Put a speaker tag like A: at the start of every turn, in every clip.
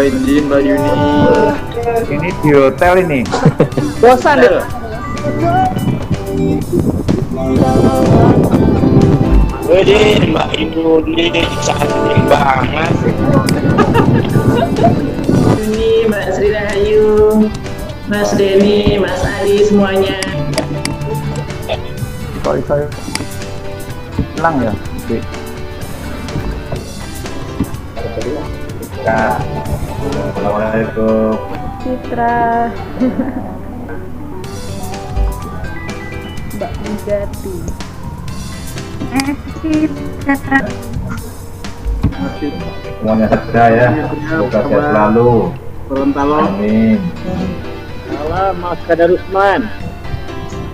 A: izin Mbak Yuni.
B: Ini di hotel ini.
C: Bosan deh.
A: Wede Mbak Yuni cantik banget.
D: Ini Mbak Sri Rahayu, Mas Denny, Mas Adi semuanya.
B: Sorry. Hilang ya? Oke. Nah, Assalamualaikum.
E: Citra. Mbak Bugatti. Citra.
B: Semuanya saja ya. Semoga sehat selalu.
C: Gorontalo.
B: Amin.
C: Salam Mas Kadar Usman.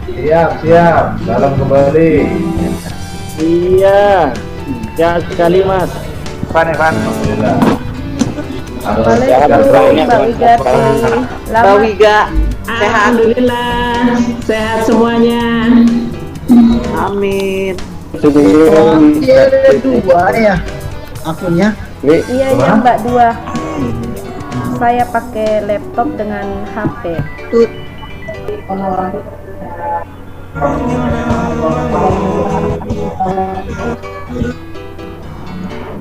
B: Siap. Salam kembali.
C: Iya. Sehat sekali Mas.
B: Evan. Alhamdulillah.
E: Waalaikumsalam Mbak Wigati.
C: Mbak Wiga. Sehat.
D: Alhamdulillah, sehat semuanya.
C: Amin.
F: Dua ya akunnya.
E: Iya Mbak dua. Saya pakai laptop dengan HP.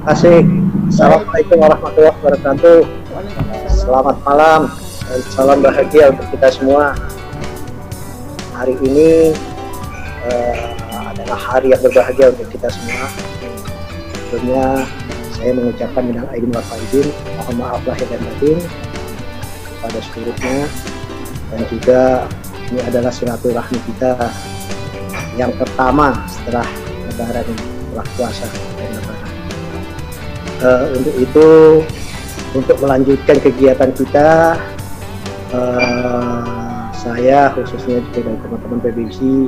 F: Asik. Assalamualaikum warahmatullahi wabarakatuh. Selamat malam dan salam bahagia untuk kita semua. Hari ini adalah hari yang berbahagia untuk kita semua. Sebelumnya saya mengucapkan minal aidin wal faizin, mohon maaf lahir dan batin kepada seluruhnya, dan juga ini adalah silaturahmi kita yang pertama setelah lebaran ini, setelah puasa dan lebaran. Untuk itu, untuk melanjutkan kegiatan kita, saya khususnya juga dari teman-teman PBC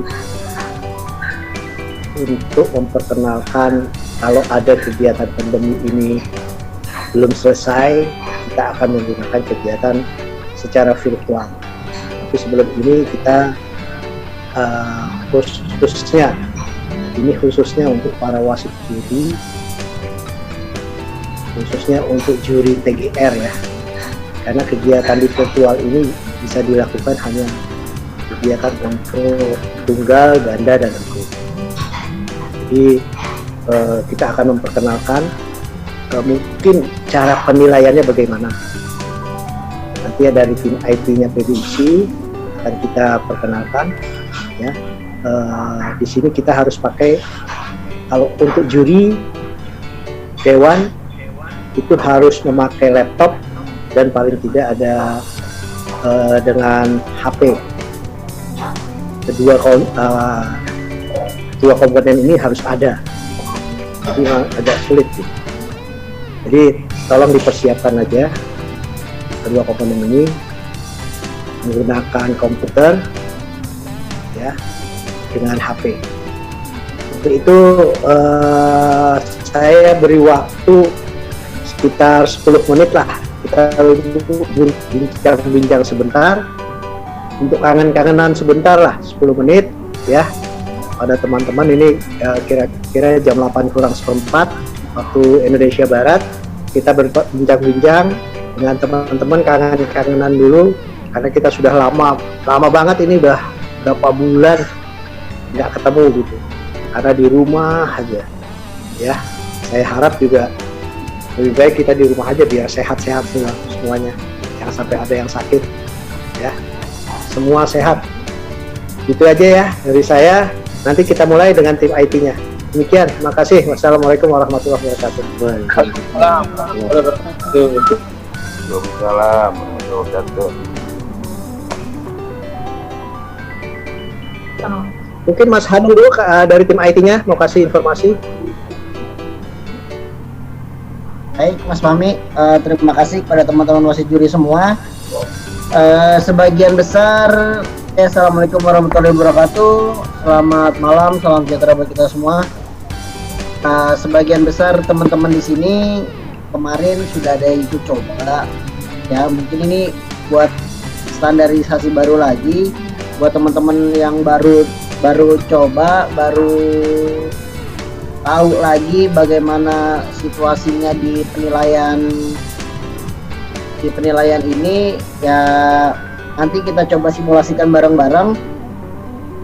F: untuk memperkenalkan kalau ada kegiatan pandemi ini belum selesai, kita akan menggunakan kegiatan secara virtual. Tapi sebelum ini kita khususnya untuk para wasit juri, khususnya untuk juri TGR ya, karena kegiatan di virtual ini bisa dilakukan hanya kegiatan untuk tunggal, ganda, dan regu. Jadi kita akan memperkenalkan mungkin cara penilaiannya bagaimana. Nanti dari tim IT-nya PBC akan kita perkenalkan ya. Di sini kita harus pakai, kalau untuk juri dewan itu harus memakai laptop dan paling tidak ada dengan HP. Kedua komponen ini harus ada, jadi agak sulit sih. Jadi tolong dipersiapkan aja kedua komponen ini menggunakan komputer ya dengan HP. Untuk itu saya beri waktu sekitar 10 menit lah, kita bincang sebentar, untuk kangen-kangenan sebentar lah, 10 menit ya pada teman-teman. Ini kira-kira jam 8 kurang seperempat waktu Indonesia Barat, kita berbincang-bincang dengan teman-teman, kangen-kangenan dulu, karena kita sudah lama banget ini, udah berapa bulan nggak ketemu gitu, karena di rumah aja ya. Saya harap juga lebih baik kita di rumah aja biar sehat-sehat semuanya, jangan sampai ada yang sakit ya, semua sehat. Gitu aja ya dari saya. Nanti kita mulai dengan tim IT-nya. Demikian, terima kasih. Wassalamualaikum warahmatullahi wabarakatuh.
B: Waalaikumsalam warahmatullahi wabarakatuh.
F: Mungkin Mas Hanung dulu dari tim IT-nya mau kasih informasi.
G: Baik Mas Fahmi, terima kasih kepada teman-teman wasit juri semua. Sebagian besar, assalamualaikum warahmatullahi wabarakatuh. Selamat malam, salam sejahtera bagi kita semua. Sebagian besar teman-teman di sini kemarin sudah ada yang ikut coba, ya mungkin ini buat standarisasi baru lagi buat teman-teman yang baru coba, baru tahu lagi bagaimana situasinya di penilaian di penilaian ini ya nanti kita coba simulasikan bareng-bareng.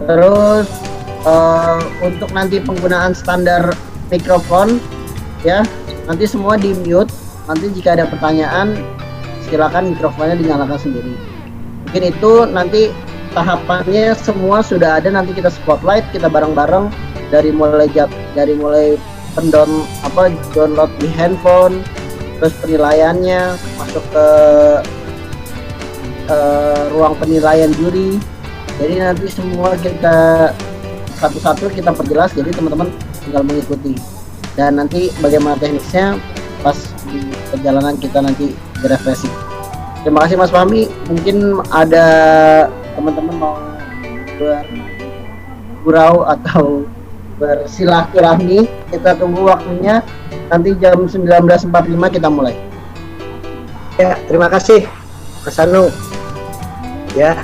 G: Terus untuk nanti penggunaan standar mikrofon ya nanti semua di mute. Nanti jika ada pertanyaan silakan mikrofonnya dinyalakan sendiri. Mungkin itu nanti tahapannya semua sudah ada, nanti kita spotlight, kita bareng-bareng dari mulai download di handphone, terus penilaiannya masuk ke ruang penilaian juri. Jadi nanti semua kita satu-satu kita perjelas, jadi teman-teman tinggal mengikuti. Dan nanti bagaimana teknisnya pas di perjalanan kita nanti berefleksi. Terima kasih Mas Fahmi. Mungkin ada teman-teman mau bergurau atau bersilaturahmi, kita tunggu waktunya. Nanti jam 19.45 kita mulai.
F: Ya, terima kasih Mas Anu. Ya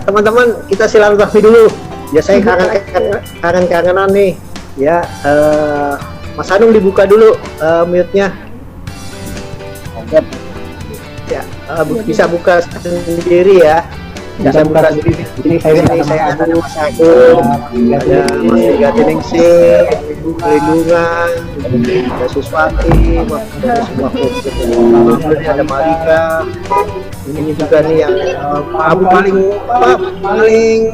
F: teman-teman kita silaturahmi dulu. Ya saya kangen-kangenan nih. Ya, Mas Anung dibuka dulu mute-nya.
G: Yep.
F: Ya, bisa buka sendiri ya. Bisa buka sendiri. Ini saya ada Mas Agung, ada Mas Liga Teningsih, Perlindungan, ada Suswati, ada semua ada Marika. Ini juga nih yang Abu paling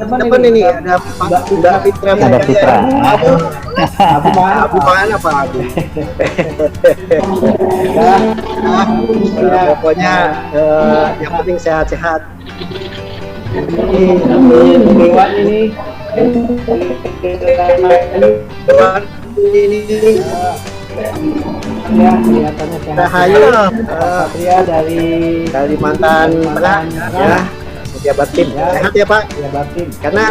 F: depan ini ada Mbak Fitra.
C: Ada Fitra.
F: Abu mana Pak Abu? Pokoknya yang penting sehat-sehat. Ini
C: Ya, kelihatannya sehat.
F: Rahayu
C: Satria dari
F: Kalimantan Tengah ya. Pejabat tim sehat ya Pak.
C: Pejabat tim.
F: Karena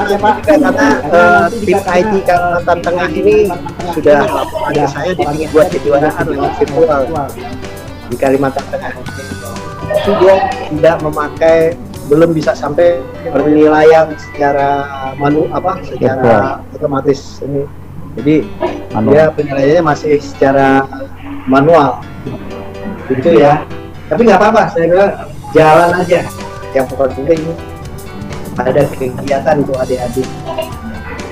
F: tim IT Kalimantan Tengah ini sudah ada saya dibuat kejuaraan lewat virtual di Kalimantan Tengah. Itu dia tidak memakai, belum bisa sampai penilaian secara secara otomatis ini. Jadi dia penilaiannya masih secara manual gitu ya. Tapi nggak apa-apa, saya bilang jalan aja. Yang penting ada kegiatan untuk adik-adik.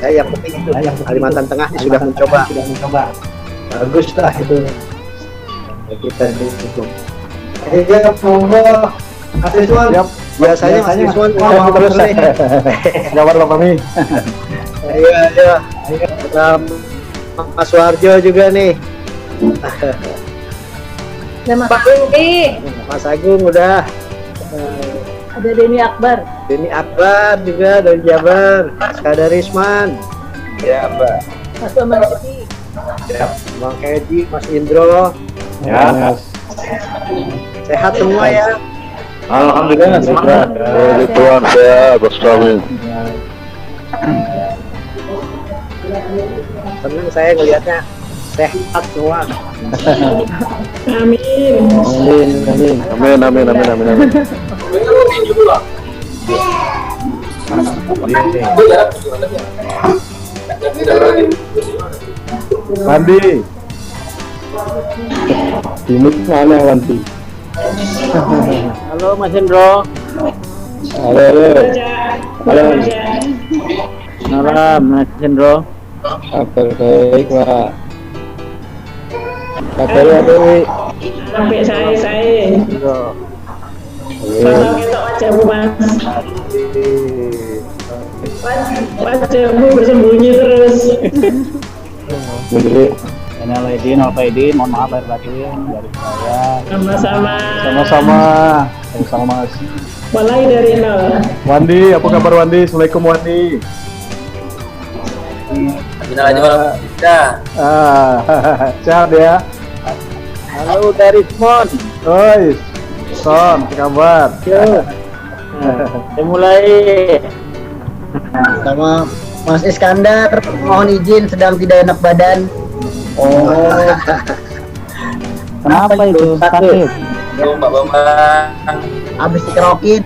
F: Ya, yang penting itu Kalimantan Tengah sudah mencoba. Bagus lah itu. Ya, kita dukung. Ya, monggo mahasiswa. Biasanya mahasiswa ngomong terus nih.
C: Jawab lo kami.
F: Iya. Mas Warjo juga nih.
E: Pak Udi.
F: Mas Agung udah.
E: Ada Denny Akbar.
F: Denny Akbar juga dari Jabar. Mas Kadarisman.
B: Ya, Mbak.
E: Mas Omar-Edi.
F: Ya, Bang Edi, Mas Indro.
C: Ya.
F: Sehat semua ya.
B: Alhamdulillah semangat.
A: Tuhan saya bersama.
F: Senang saya ngelihatnya sehat semua.
D: Amin.
A: Amin.
C: Wandi. Timut mana Wandi? Halo Mas Indro. Halo. Malam Mas Indro. Kabar baik Pak. Kabar baik.
D: Sampai saya. Kalau kita wajahmu Mas. Wajahmu bersembunyi terus.
C: Jadi Nova Edin, mohon maaf lahir batin dari saya.
D: Sama-sama.
C: Sama Mas.
D: Mulai dari nol.
C: Wandi, apa kabar Wandi? Assalamualaikum Wandi. Sehat ya. Halo dari Mon. Oi, Son, apa kabar? Yo. Mulai.
G: Sama Mas Iskandar, mohon izin sedang tidak enak badan.
C: Oh. Kenapa itu sakit?
G: Habis dikerokin.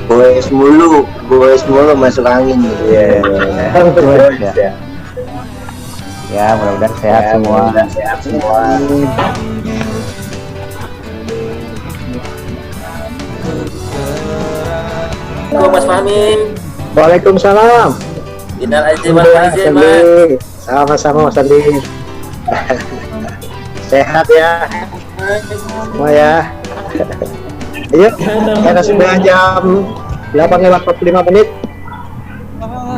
B: Goes mulu masuk angin. Iya.
C: Ya, mudah-mudahan sehat semua.
B: Sehat semua. Assalamualaikum Mas Fahmi.
F: Waalaikumsalam.
B: Minal aidin wal faizin, Mas.
F: Sama-sama Mas Andi. Sehat ya semua ya. Ayo, karena sudah jam 8:45.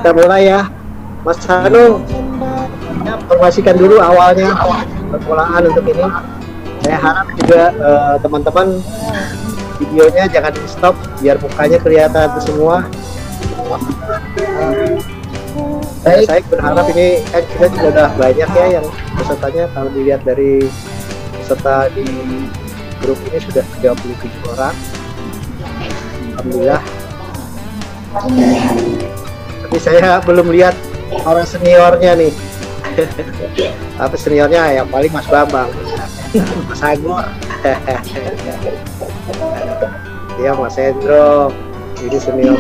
F: Kita mulai ya. Mas Hanu, informasikan dulu awalnya permulaan untuk ini. Saya harap juga teman-teman videonya jangan di stop biar mukanya kelihatan semua. Saya berharap ini kan kita juga udah banyak ya yang pesertanya. Kalau dilihat dari peserta di grup ini sudah 37 orang. Alhamdulillah. Tapi saya belum lihat orang seniornya nih. Apa seniornya? Yang paling Mas Bambang, Mas Agur, ya Mas Hendro. Ini senior.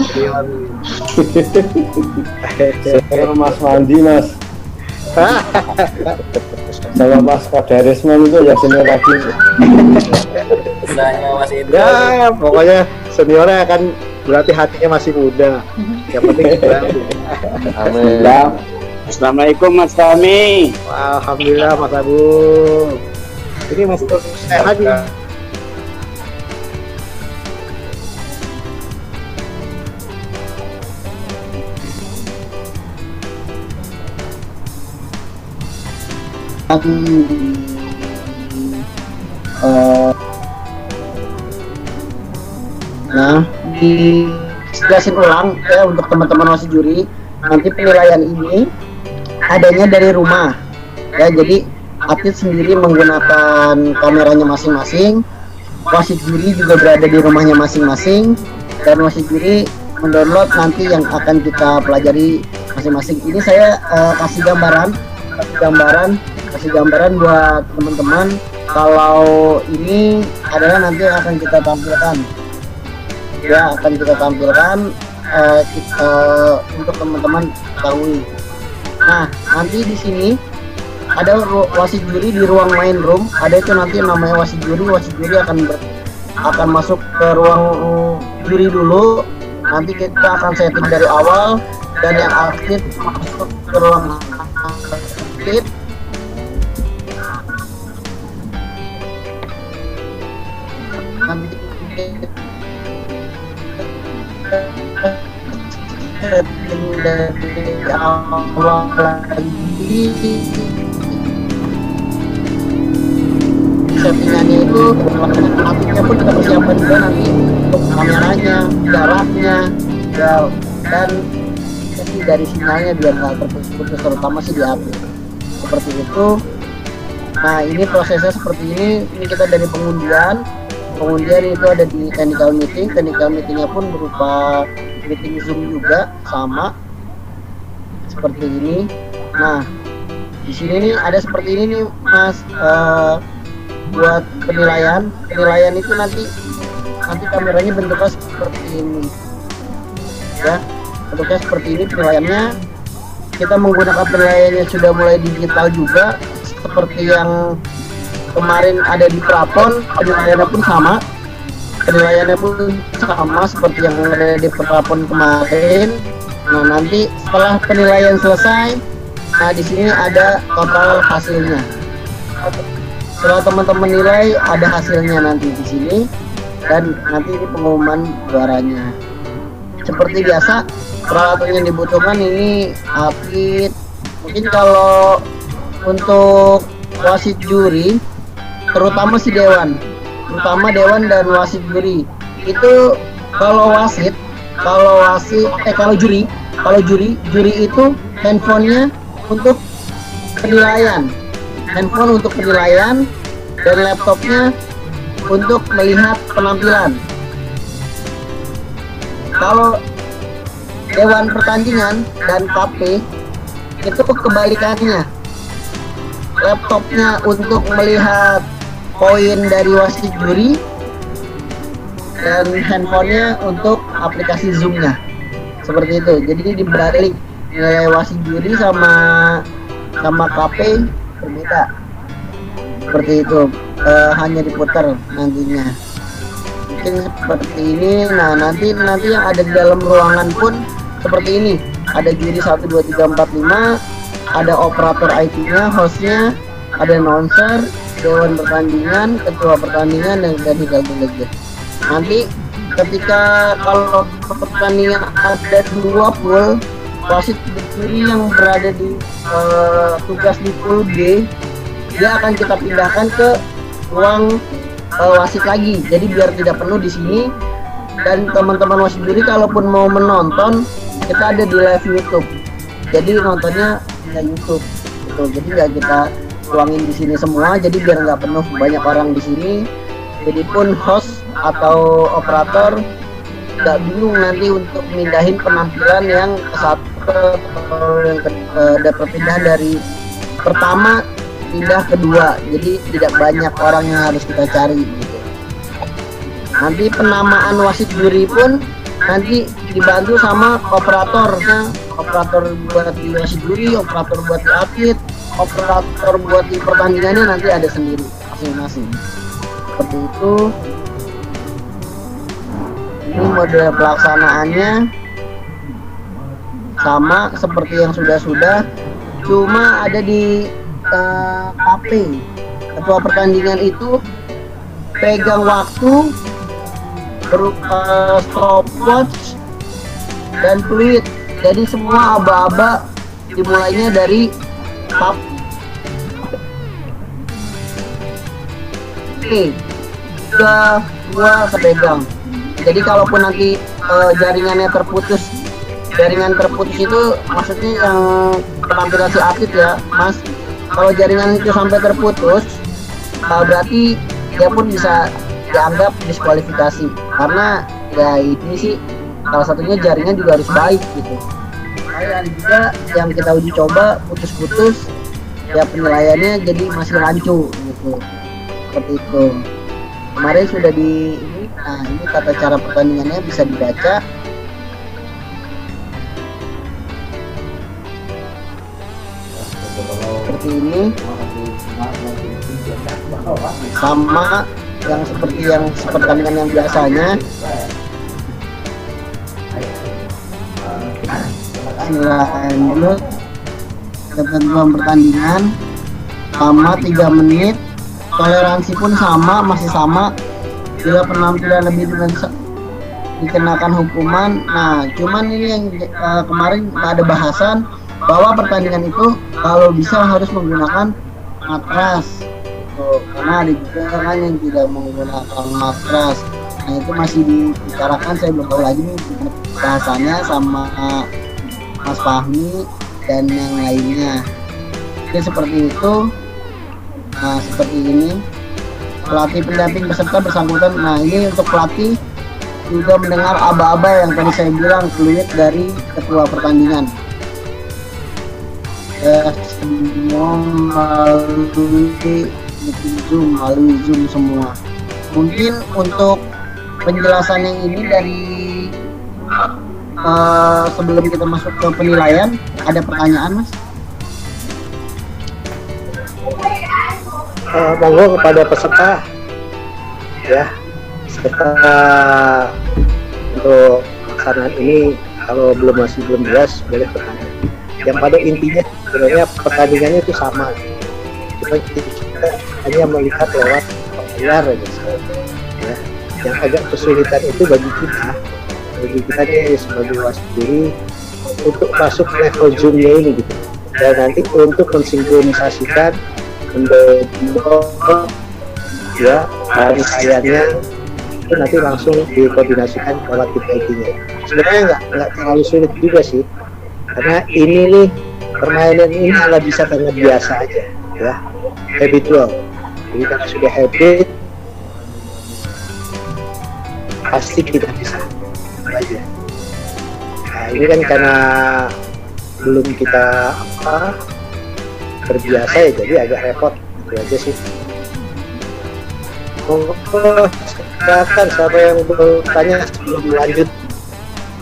C: Senior Mas Mandi Mas. Sama Mas Kadarisman itu ya senior lagi.
B: Nanya Mas Indra.
F: Ya, pokoknya seniornya kan berarti hatinya masih muda. Yang penting berarti.
A: Amin.
C: Assalamualaikum Mas Fahmi.
F: Alhamdulillah Mas Agung. Ini Mas sehat ya.
G: Nah, dijelasin ulang ya untuk teman-teman wasit juri. Nanti penilaian ini adanya dari rumah ya, jadi atlet sendiri menggunakan kameranya masing-masing, wasit juri juga berada di rumahnya masing-masing, dan wasit juri mendownload nanti yang akan kita pelajari masing-masing. Ini saya kasih gambaran buat teman-teman kalau ini adalah nanti akan kita tampilkan ya, untuk teman-teman ketahui. Nah, nanti di sini ada wasit juri di ruang main room, ada itu nanti namanya wasit juri akan masuk ke ruang juri dulu. Nanti kita akan setting dari awal, dan yang aktif masuk ke ruang aktif. Nanti setting dari awal lagi. Settingannya itu aktifnya pun kita persiapkan juga nanti untuk kameranya, jaraknya, dan setting dari sinyalnya biar nggak terputus, terutama sih di HP seperti itu. Nah, ini prosesnya seperti ini kita dari pengundian itu ada di technical meetingnya pun berupa meeting Zoom juga sama seperti ini. Nah, di sini nih ada seperti ini nih Mas, buat penilaian itu nanti kameranya bentuknya seperti ini ya, bentuknya seperti ini penilaiannya. Kita menggunakan penilaiannya sudah mulai digital juga, seperti yang kemarin ada di Prapon. Penilaiannya pun sama seperti yang ada di Prapon kemarin. Nah, nanti setelah penilaian selesai, nah di sini ada total hasilnya. Setelah teman-teman nilai, ada hasilnya nanti di sini, dan nanti ini pengumuman juaranya. Seperti biasa, peralatan yang dibutuhkan ini apit. Mungkin kalau untuk wasit juri, terutama dewan dan wasit juri itu, kalau juri itu handphone untuk penilaian, dan laptopnya untuk melihat penampilan. Kalau dewan pertandingan dan KP itu kebalikannya, laptopnya untuk melihat poin dari wasit juri, dan handphonenya untuk aplikasi Zoom-nya. Seperti itu. Jadi dibalik, nilai wasit juri sama KP berbeda. Seperti itu. Hanya diputar nantinya. mungkin seperti ini. Nah, nanti yang ada di dalam ruangan pun seperti ini. Ada juri 1 2 3 4 5, ada operator IT-nya, hostnya, ada announcer, dewan pertandingan, ketua pertandingan, dan technical delegate. Nanti ketika kalau pertandingan ada 2 pool, wasit juri yang berada di tugas di pool B, dia akan kita pindahkan ke ruang wasit lagi. Jadi biar tidak penuh di sini, dan teman-teman wasit juri kalaupun mau menonton, kita ada di live YouTube. Jadi nontonnya di YouTube. Gitu. Jadi nggak kita tuangin di sini semua. Jadi biar nggak penuh banyak orang di sini. Jadi pun host atau operator nggak bingung nanti untuk mindahin penampilan yang ke satu atau yang perpindahan dari pertama pindah kedua. Jadi tidak banyak orang yang harus kita cari. Gitu. Nanti penamaan wasit juri pun nanti dibantu sama operatornya, operator buat di wasit juri, operator buat di atlet, operator buat di pertandingannya nanti ada sendiri masing-masing. Seperti itu. Ini model pelaksanaannya sama seperti yang sudah-sudah, cuma ada di KP. Ketua pertandingan itu pegang waktu berupa stopwatch dan fluid. Jadi semua aba-aba dimulainya dari pap. Oke, 3, 2 sepegang. Jadi kalaupun nanti jaringan terputus itu maksudnya yang penampilan si atlet ya, Mas. Kalau jaringan itu sampai terputus, berarti dia pun bisa dianggap diskualifikasi, karena ya ini sih salah satunya jaringan juga harus baik gitu. Ada juga yang kita uji coba putus-putus, ya penilaiannya jadi masih rancu gitu. Seperti itu. Kemarin sudah di ini, nah ini tata cara pertandingannya bisa dibaca. Seperti ini. Sama yang seperti pertandingan yang biasanya. Lanjut ketentuan pertandingan sama 3 menit, toleransi pun sama, masih sama. Bila penampilan lebih dikenakan hukuman. Nah, cuman ini yang kemarin ada bahasan bahwa pertandingan itu kalau bisa harus menggunakan matras. Karena ada juga kan yang tidak menggunakan matras. Nah, itu masih dibicarakan, saya belum tahu lagi nih bahasannya sama Mas Fahmi dan yang lainnya. Jadi seperti itu. Nah, seperti ini. Pelatih pendamping peserta bersangkutan. Nah, ini untuk pelatih juga mendengar aba-aba yang tadi saya bilang, fluid dari ketua pertandingan. Semua melalui Zoom semua. Mungkin untuk penjelasan yang ini dari sebelum kita masuk ke penilaian, ada pertanyaan, Mas?
F: Monggo kepada peserta ya, setelah untuk pelaksanaan ini kalau belum jelas boleh bertanya. Yang pada intinya sebenarnya pertandingannya itu sama, cuma kita hanya melihat lewat layar aja ya. Yang agak kesulitan itu bagi kita nih sebagai wasit juri untuk masuk level zoomnya ini gitu, dan nanti untuk mensinkronisasikan ya rangkaiannya itu nanti langsung dikoordinasikan lewat IT-nya. Sebenarnya nggak terlalu sulit juga sih, karena ini nih permainan ini adalah bisa karena biasa aja ya, habitual. Jadi karena sudah habit pasti kita bisa aja. Nah, ini kan karena belum kita terbiasa ya, jadi agak repot itu aja sih. Silakan siapa yang bertanya sebelum lanjut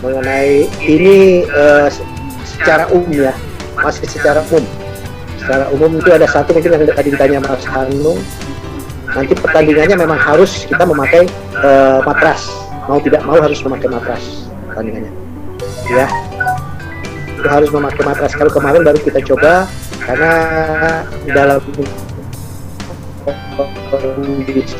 F: mengenai ini secara umum ya, masih secara umum. Secara umum itu ada satu mungkin yang tadi ditanya Mas Hanung. Nanti pertandingannya memang harus kita memakai matras, mau tidak mau harus memakai matras pertandingannya, ya. Itu harus memakai matras. Kalau kemarin baru kita coba karena dalam kondisi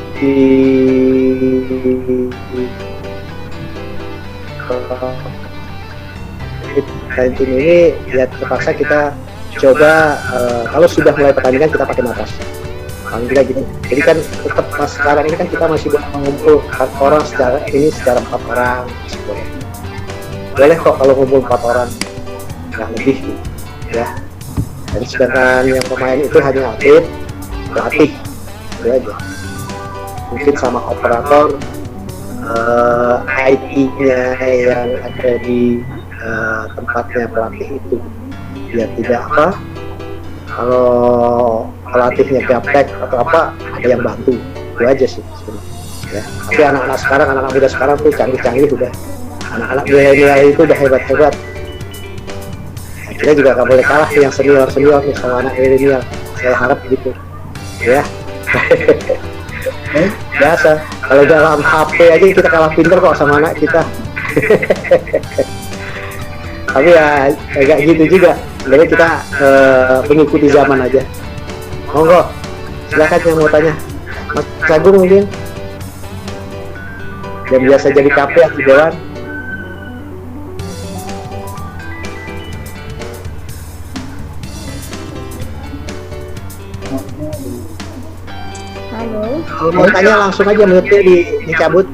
F: COVID-19 ini ya terpaksa kita coba kalau sudah mulai pertandingan kita pakai matras. Paling tidak gitu. Jadi kan tetap pas sekarang ini kan kita masih mengumpul 4 orang secara 4 orang masih boleh. Boleh kok kalau ngumpul 4 orang, nggak lebih gitu, ya. Dan sedangkan yang pemain itu hanya atlet, pelatih, itu aja. Mungkin sama operator, IT-nya yang ada di tempatnya pelatih itu, biar tidak apa. Kalau pelatihnya gaptek atau apa, ada yang bantu, itu aja sih sebenarnya. Ya. Tapi anak-anak sekarang, anak-anak muda sekarang tuh canggih-canggih udah. Anak-anak milenial itu udah hebat-hebat. Kita juga nggak boleh kalah yang senior nih sama anak milenial. Saya harap gitu, ya. Biasa. Kalau dalam HP aja kita kalah pinter kok sama anak kita. Tapi ya agak gitu juga. Jadi kita mengikuti zaman aja. Monggo, silakan yang mau tanya. Mas Agung mungkin yang biasa jadi KP atau Dewan.
E: Halo.
F: Kalau mau tanya langsung aja mute dicabut.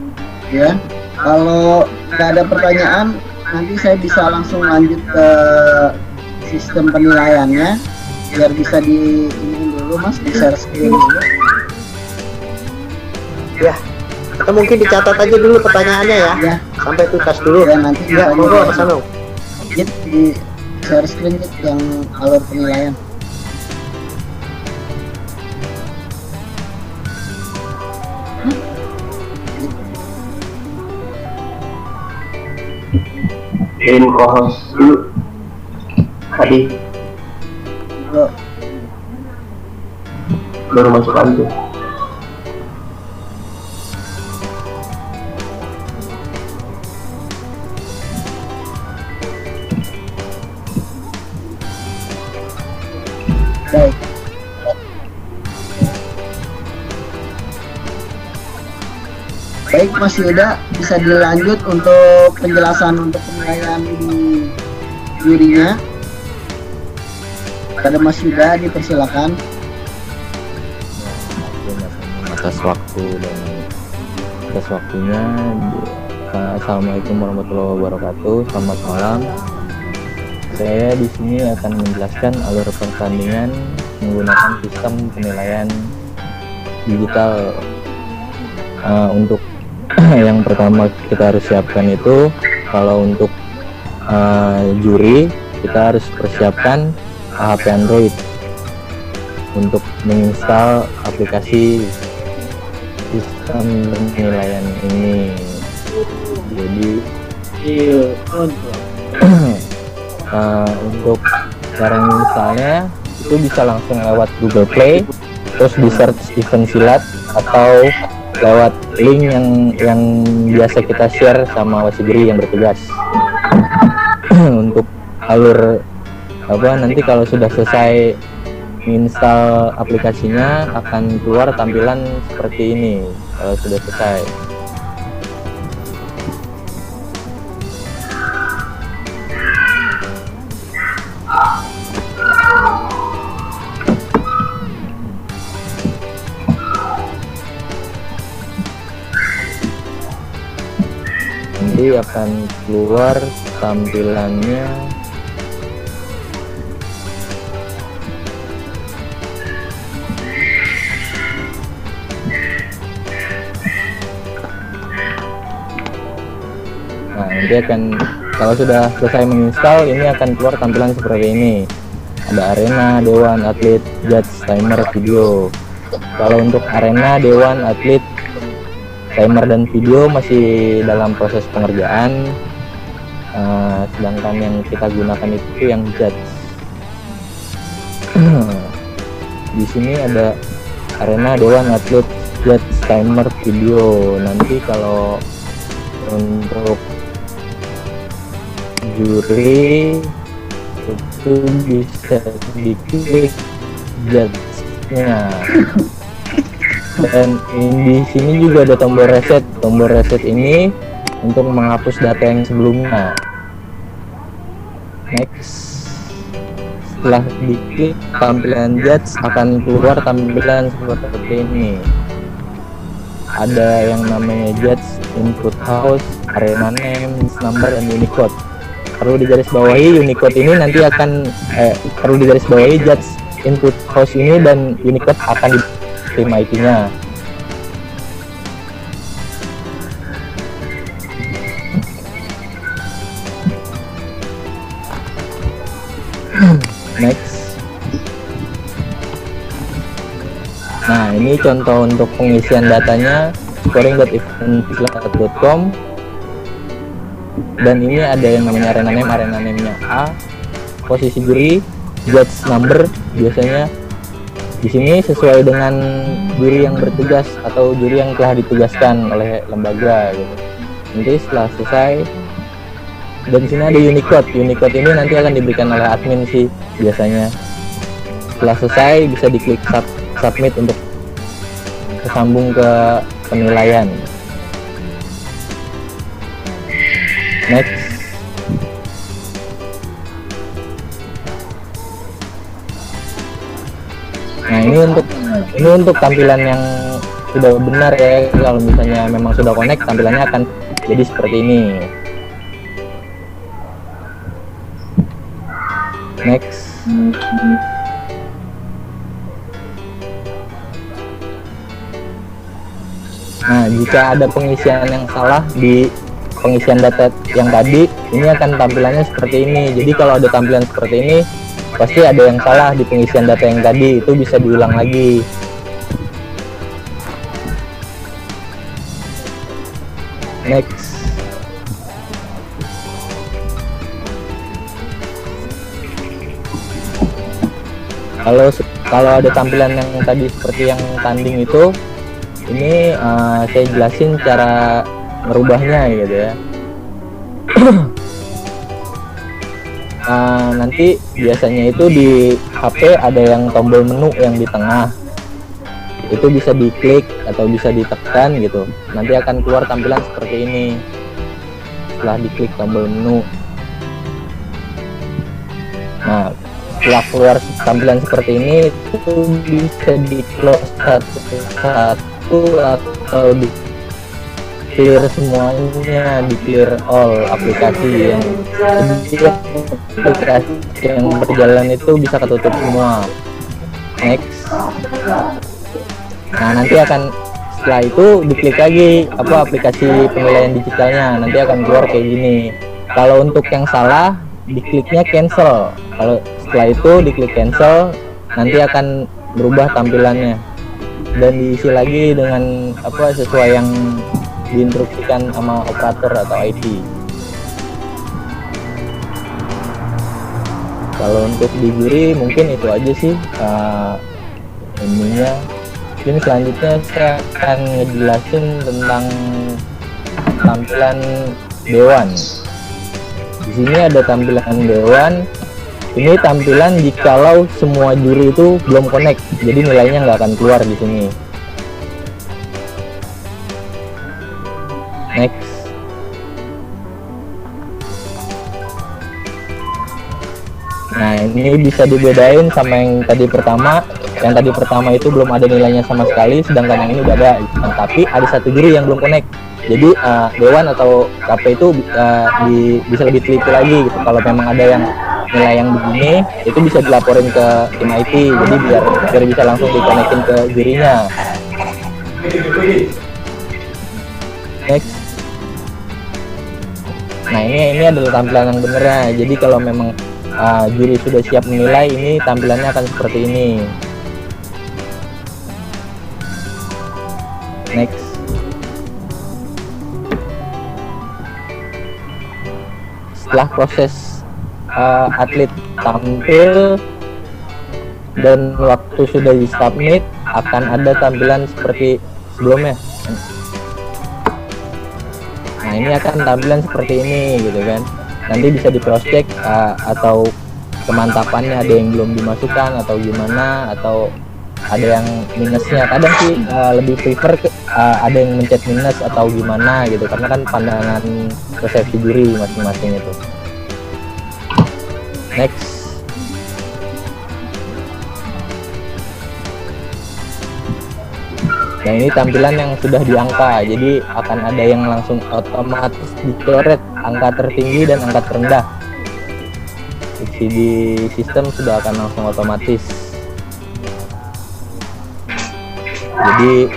G: Ya, kalau nggak ada pertanyaan, nanti saya bisa langsung lanjut ke sistem penilaiannya, biar bisa di ini dulu Mas, di share screen dulu.
F: Ya, atau mungkin dicatat aja dulu pertanyaannya ya,
G: Ya,
F: sampai tuntas dulu.
G: ya nanti
F: Ya, monggo Mas Anung.
G: di share screen yang alur penilaian.
H: Kirim co-host dulu tadi
G: Lo,
H: baru masuk aja.
G: baik. Baik Mas Yuda, bisa dilanjut untuk penjelasan untuk penilaian di jurinya. Pada Mas Yuda dipersilakan.
I: Atas waktunya. Assalamualaikum warahmatullahi wabarakatuh. Selamat malam. Saya di sini akan menjelaskan alur pertandingan menggunakan sistem penilaian digital. Untuk yang pertama kita harus siapkan itu, kalau untuk juri kita harus persiapkan HP Android untuk menginstal aplikasi sistem penilaian ini. Jadi untuk cara menginstalnya itu bisa langsung lewat Google Play, terus di search event silat atau lewat link yang biasa kita share sama wasijuri yang bertugas. Untuk alur nanti kalau sudah selesai install aplikasinya akan keluar tampilan seperti ini kalau sudah selesai. Nanti akan keluar tampilannya nanti akan, kalau sudah selesai menginstal, ini akan keluar tampilan seperti ini. Ada arena, dewan, atlet, judge, timer, video. Kalau untuk arena, dewan, atlet, timer dan video masih dalam proses pengerjaan, sedangkan yang kita gunakan itu yang judge. Di sini ada arena, dewan, atlet, judge timer video. Nanti kalau untuk juri itu bisa diklik judge-nya. Dan di sini juga ada tombol reset. Tombol reset ini untuk menghapus data yang sebelumnya. Next. Setelah diklik tampilan judge akan keluar tampilan seperti ini. Ada yang namanya judge input house, arena name, number, dan Unicode. Perlu digarisbawahi Unicode ini nanti akan perlu digarisbawahi judge input house ini dan Unicode akan diterima IP-nya. Next. Nah, ini contoh untuk pengisian datanya scoring.event.com, dan ini ada yang namanya arena name-nya A, posisi juri, judge number biasanya di sini sesuai dengan juri yang bertugas atau juri yang telah ditugaskan oleh lembaga gitu. Nanti setelah selesai, dan di sini ada Unicode. Unicode ini nanti akan diberikan oleh admin sih biasanya. Setelah selesai bisa diklik submit untuk tersambung ke penilaian. Next. Nah, ini untuk tampilan yang sudah benar ya. Kalau misalnya memang sudah connect, tampilannya akan jadi seperti ini. Next. Nah, jika ada pengisian yang salah di pengisian data yang tadi, ini akan tampilannya seperti ini. Jadi kalau ada tampilan seperti ini, pasti ada yang salah di pengisian data yang tadi, itu bisa diulang lagi. Next. Kalau ada tampilan yang tadi seperti yang tanding itu, ini saya jelasin cara merubahnya gitu ya. Nanti biasanya itu di HP ada yang tombol menu yang di tengah, itu bisa diklik atau bisa ditekan gitu, nanti akan keluar tampilan seperti ini. Setelah diklik tombol menu, nah setelah keluar tampilan seperti ini, itu bisa di close satu-satu atau di clear semuanya, di clear all aplikasi yang berjalan itu bisa ketutup semua. Next. Nah, nanti akan setelah itu diklik lagi aplikasi penilaian digitalnya, nanti akan keluar kayak gini. Kalau untuk yang salah, dikliknya cancel. Kalau setelah itu diklik cancel, nanti akan berubah tampilannya dan diisi lagi dengan sesuai yang diinstruksikan sama operator atau IT. Kalau untuk di juri mungkin itu aja sih ininya. Mungkin selanjutnya saya akan ngejelasin tentang tampilan dewan. Di sini ada tampilan dewan. Ini tampilan jikalau semua juri itu belum connect, jadi nilainya nggak akan keluar di sini. Next. Nah, ini bisa dibedain sama yang tadi pertama. Yang tadi pertama itu belum ada nilainya sama sekali, sedangkan yang ini udah ada. Tapi ada satu juri yang belum connect. Jadi dewan atau KP itu bisa lebih teliti lagi gitu. Kalau memang ada yang nilai yang begini, itu bisa dilaporin ke tim IT. Jadi biar bisa langsung dikonekin ke jurinya. Next. Nah, ini adalah tampilan yang benernya. Jadi kalau memang juri sudah siap menilai, ini tampilannya akan seperti ini. Next. Setelah proses atlet tampil dan waktu sudah di submit, akan ada tampilan seperti sebelumnya. Nah ini akan tampilan seperti ini gitu kan. Nanti bisa di cross check atau kemantapannya ada yang belum dimasukkan atau gimana, atau ada yang minusnya. Kadang sih lebih prefer ada yang mencet minus atau gimana gitu, karena kan pandangan persepsi juri masing-masing itu. Next. Nah ini tampilan yang sudah diangka, jadi akan ada yang langsung otomatis dicoret angka tertinggi dan angka terendah. Di sistem sudah akan langsung otomatis. Jadi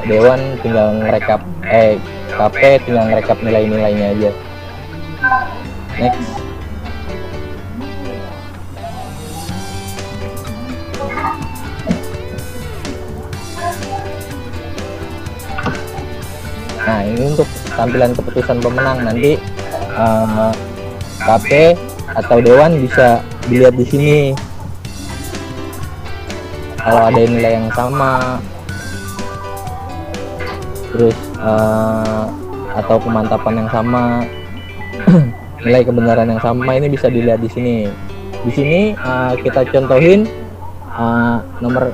I: Dewan tinggal ngerekap, KP tinggal ngerekap nilai-nilainya aja. Next. Nah ini untuk tampilan keputusan pemenang, nanti KP atau Dewan bisa dilihat di sini. Kalau ada nilai yang sama, terus atau pemantapan yang sama, nilai kebenaran yang sama, ini bisa dilihat di sini. Di sini kita contohin nomor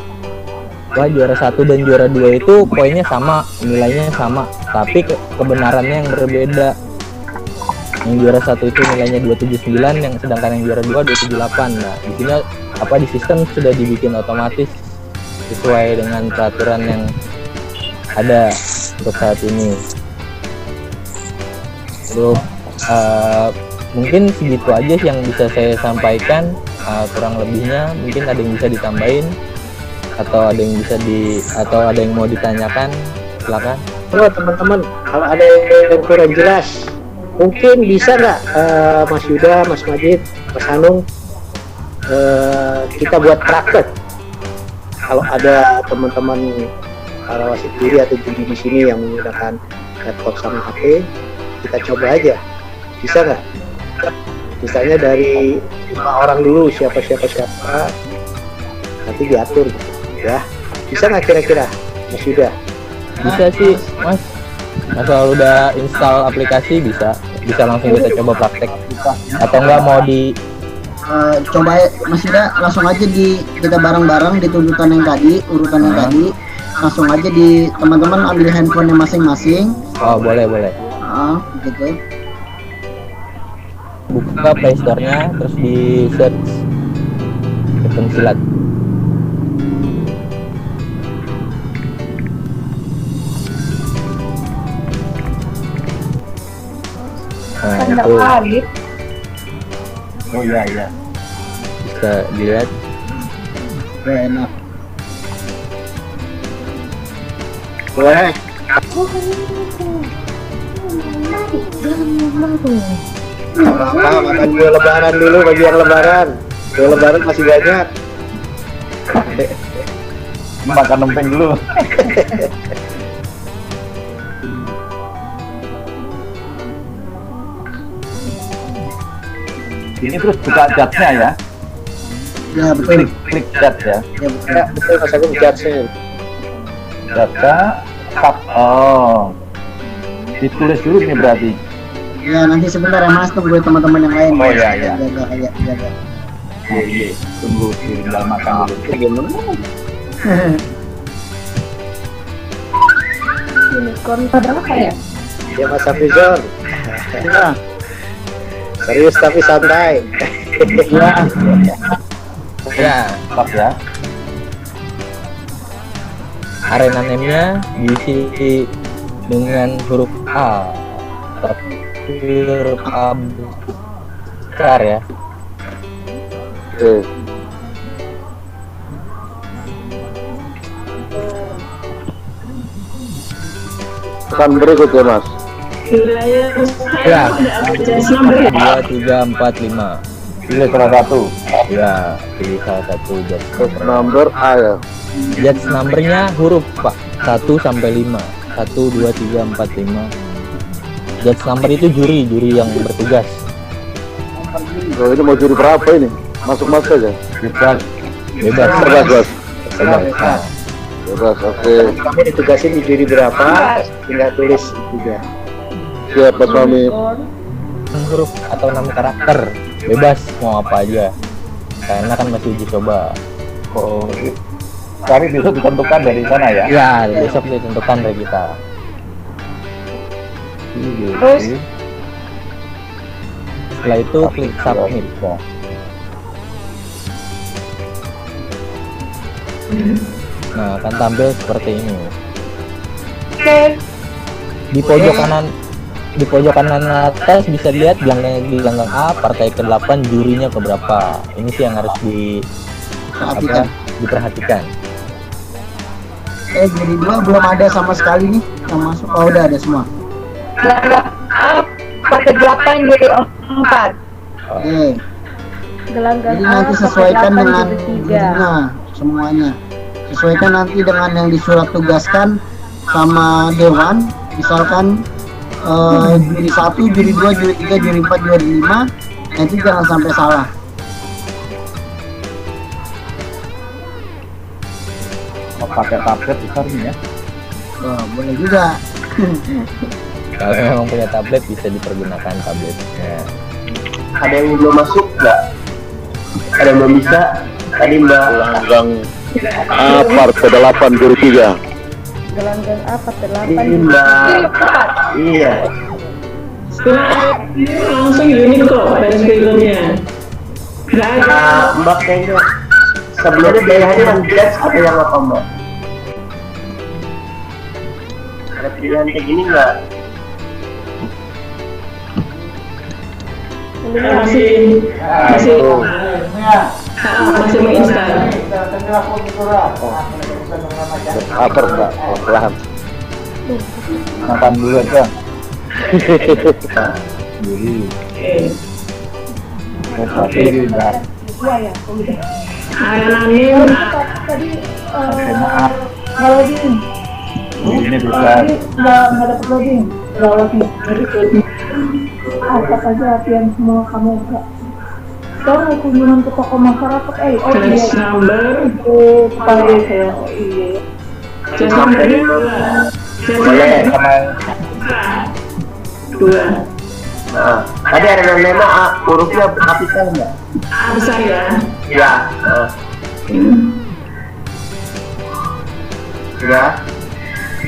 I: juara 1 dan juara 2 itu poinnya sama, nilainya sama, tapi kebenarannya yang berbeda. Yang juara 1 itu nilainya 279, yang sedangkan yang juara 2 278. Nah, di sini di sistem sudah dibikin otomatis sesuai dengan peraturan yang ada untuk saat ini. Terus mungkin segitu aja sih yang bisa saya sampaikan. Kurang lebihnya mungkin ada yang bisa ditambahin atau ada yang bisa atau ada yang mau ditanyakan, silakan.
F: Halo teman-teman, kalau ada yang kurang jelas mungkin bisa nggak Mas Yuda, Mas Majid, Mas Hanung, kita buat praktek. Kalau ada teman-teman para wasit juri atau juri di sini yang menggunakan laptop sama HP, kita coba aja, bisa nggak? Misalnya dari 5 orang dulu, siapa nanti diatur gitu ya, bisa nggak kira-kira Mas Yuda?
I: Bisa sih Mas, asal udah install aplikasi bisa langsung kita coba praktek. Atau enggak mau di
G: coba Mas Yuda langsung aja kita bareng-bareng di tuntutan yang tadi, urutan yang tadi, langsung aja di teman-teman ambil handphonenya masing-masing.
I: Oh boleh
G: gitu.
I: Buka Play Store-nya, terus di search pensilat. Nah itu
C: Oh iya.
I: bisa dilihat.
G: Enak.
F: Boleh. Apa makan kue lebaran dulu, bagi yang lebaran. Kue lebaran masih banyak.
C: Makan empeng dulu. Ini terus buka chatnya ya.
G: Ya betul.
C: Klik chat ya.
G: Ya betul.
F: Ya, betul Mas Agung, chatnya.
C: Data tab. Oh. Ditulis dulu ini berarti.
G: Ya nanti sebentar ya Mas, tunggu teman-teman yang lain.
C: Oh, iya.
G: Jaga.
C: Iya. Tunggu tinggal makan dulu.
F: Gimana?
E: Unicorn berapa ya?
F: Ya Mas Afrizon.
C: Ya.
F: Serius tapi santai.
I: Ya,
C: Tetap ya.
I: arena name-nya diisi dengan huruf A, tapi huruf A besar ya.
A: Tekan berikutnya Mas.
D: Wilayah
I: Ya.
D: ada aplikasi nomor ya?
I: 2, 3, 4, 5.
C: Pilih salah satu.
I: Ya, pilih salah satu judge
A: Number A ya.
I: Judge numbernya huruf Pak, 1 sampai 5. 1, 2, 3, 4, 5. Judge number itu juri yang bertugas.
A: Oh, ini mau juri berapa ini? Masuk aja.
C: Bebas.
I: Bebas.
A: Bebas.
I: Bebas. Nah,
A: Bebas, oke.
F: Kamu ditugasin di juri berapa? Tinggal tulis juga.
A: Siap Mas Fahmi.
I: 6 huruf atau 6 karakter, bebas mau apa aja. Karena kan masih uji coba.
C: Oh, cari bisa ditentukan dari sana ya.
I: Ya, besok ditentukan dari kita.
E: Terus?
I: Setelah itu klik submit. Nah, akan tampil seperti ini.
E: Oke.
I: Di pojok kanan atas bisa lihat di gelanggang A partai ke-8 jurinya keberapa. Ini sih yang harus diperhatikan.
G: Juri 2 belum ada sama sekali nih yang masuk. Oh, udah ada semua.
E: Pakai 8 jadi 4.
G: Oke.
E: Gelanggang
G: Jadi
E: A
G: nanti
E: pakai
G: sesuaikan
E: 8
G: dengan
E: jadi 3.
G: jurinya semuanya. Sesuaikan nanti dengan yang disurat tugaskan sama dewan. Misalkan juri 1, juri 2, juri 3, juri 4, juri 5. Nanti jangan sampai salah.
C: Mau pakai tablet besar nih ya.
G: Wah, boleh juga.
I: Kalau memang punya tablet bisa dipergunakan tabletnya.
H: Ada yang belum masuk nggak? Ada yang belum bisa? Tadi Mbak
A: Gelanggang A partai 8 juri 3.
E: Gelanggang A pakai 8
H: ini
E: jadi
H: Mbak.
E: 4.
H: Iya.
D: Setelah langsung unik kok pada filmnya. Nggak ada.
H: Nah, Mbak kayaknya sebelumnya pilihannya yang judge ada yang apa Mbak? Ada pilihan kayak gini nggak?
D: Masih menginstal.
A: Apa Mbak? Pelan.
C: Makan dulu aja. Jadi,
D: Oke.
C: enggak.
D: Arenanya
E: Tadi
C: Maaf,
E: nggak loading.
C: ini bisa.
E: Nggak dapat loading. Nggak loading. Apa saja latihan semua kamu enggak. Sekarang mau kunjungan ke toko masyarakat.
D: class number.
E: Pakai saya. Oh iya.
D: Class numbernya
H: Boleh sama.
D: 2.
H: Nah, tadi ada nama A, hurufnya kapital nggak?
D: A besar ya.
H: Iya. Sudah.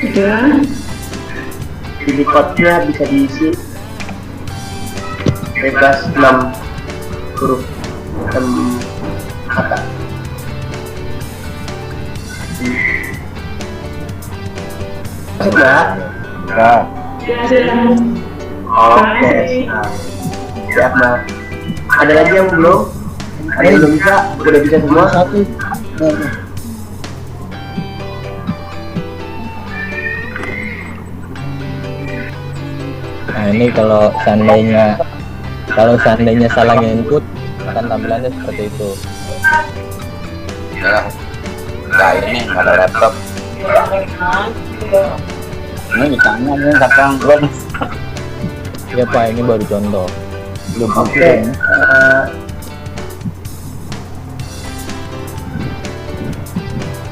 D: Udah.
H: Ini code-nya bisa diisi bebas 6 huruf 6 kata. Sudah.
C: Enggak.
D: Ya, sudah.
H: Oke. Siap Mas. Ada lagi yang belum? Ada yang belum bisa? Udah bisa semua?
G: Satu.
I: Nah, ini kalau seandainya salah input akan tampilannya seperti itu.
C: Nah, ini ada laptop. Ini ditanya nih sekarang belum
I: Ya Pak, ini baru contoh.
C: belum
H: Oke.
C: oke.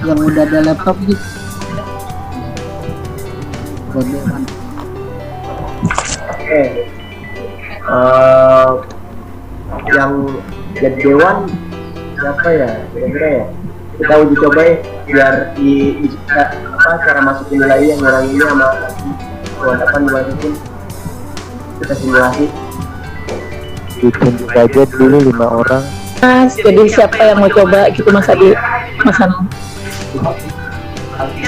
G: Yang udah ada laptop gitu. Dewan.
H: Oke. Yang jadi dewan siapa ya? Kira-kira ya? Kita uji coba ya, biar bisa cara masukin nilai yang orang ini sama kewantapan dimasukin. Kita simulasi.
A: Ditunjuk aja dulu 5 orang.
E: Mas, jadi siapa yang mau coba gitu Mas Adi? Mas Anu.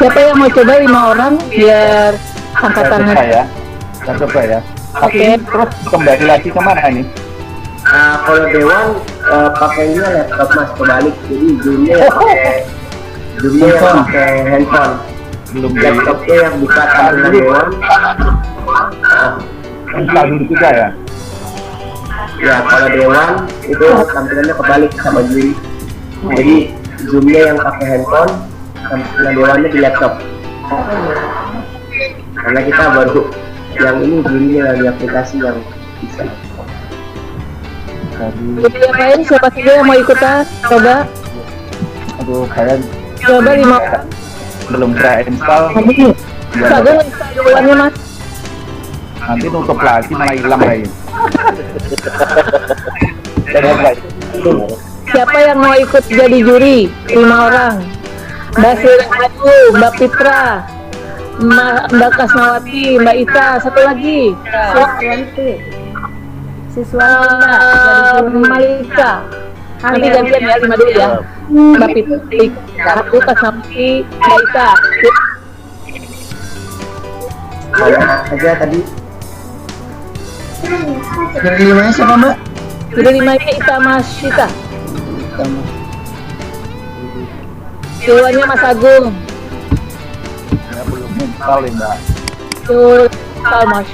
E: Siapa yang mau coba 5 orang biar angkat
C: Saya
E: tangan.
C: coba ya. Saya coba ya. Tapi
E: Oke.
C: terus kembali lagi kemana ini?
H: Kalau dewan pakainya laptop Mas kebalik, jadi zoomnya yang pakai handphone.
C: Belum
H: Laptopnya yang buka tampilan dewan.
C: bisa dulu juga ya.
H: Ya kalau dewan itu tampilannya kebalik sama juri. Jadi zoomnya yang pakai handphone, tampilan dewannya di laptop. Karena kita baru yang ini jurinya lagi aplikasi yang bisa.
E: Jadi yang lain siapa saja yang mau ikutan? Coba.
C: Aduh, saya
E: Coba 5 orang.
C: belum saya install.
E: Mas Agung install dewannya Mas.
C: Nanti nutup lagi malah hilang lagi.
E: Siapa yang mau ikut jadi juri? 5 orang. Mbak Sri Rahayu, Mbak Fitra, Mbak Kasmawati, Mbak Ita, satu lagi. Siswa Malika. Nanti gantian ya, 5 dulu ya. Mbak Fitra, satu Kasmawati, Mbak Ita.
G: Aja tadi. Dari 5 siapa Mbak?
E: Jadi 5-nya Ita Mas Ita.
G: Sama.
E: Dewannya Mas Agung.
C: Ya, belum install ya Mbak.
E: Tuh, Mas.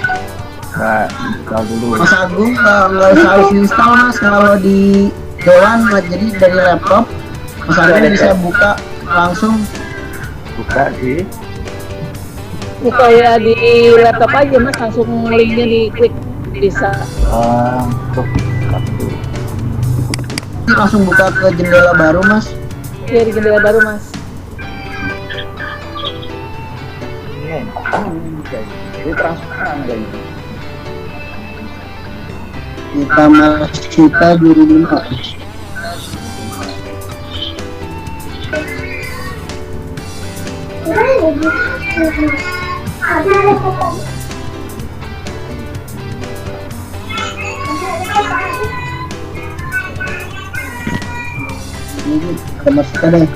C: Nah, install dulu.
G: Mas Agung nggak usah harus install Mas, kalau di Dewan jadi dari laptop Mas Agung bisa buka langsung.
C: Buka sih.
E: Buka ya di laptop aja Mas, langsung linknya diklik bisa.
C: Tuh, satu.
G: Langsung buka ke jendela baru Mas.
E: Ya di jendela baru Mas.
C: Ini transparan kayaknya.
G: Kita Mas kita juri 5. Ini Mas kita deh.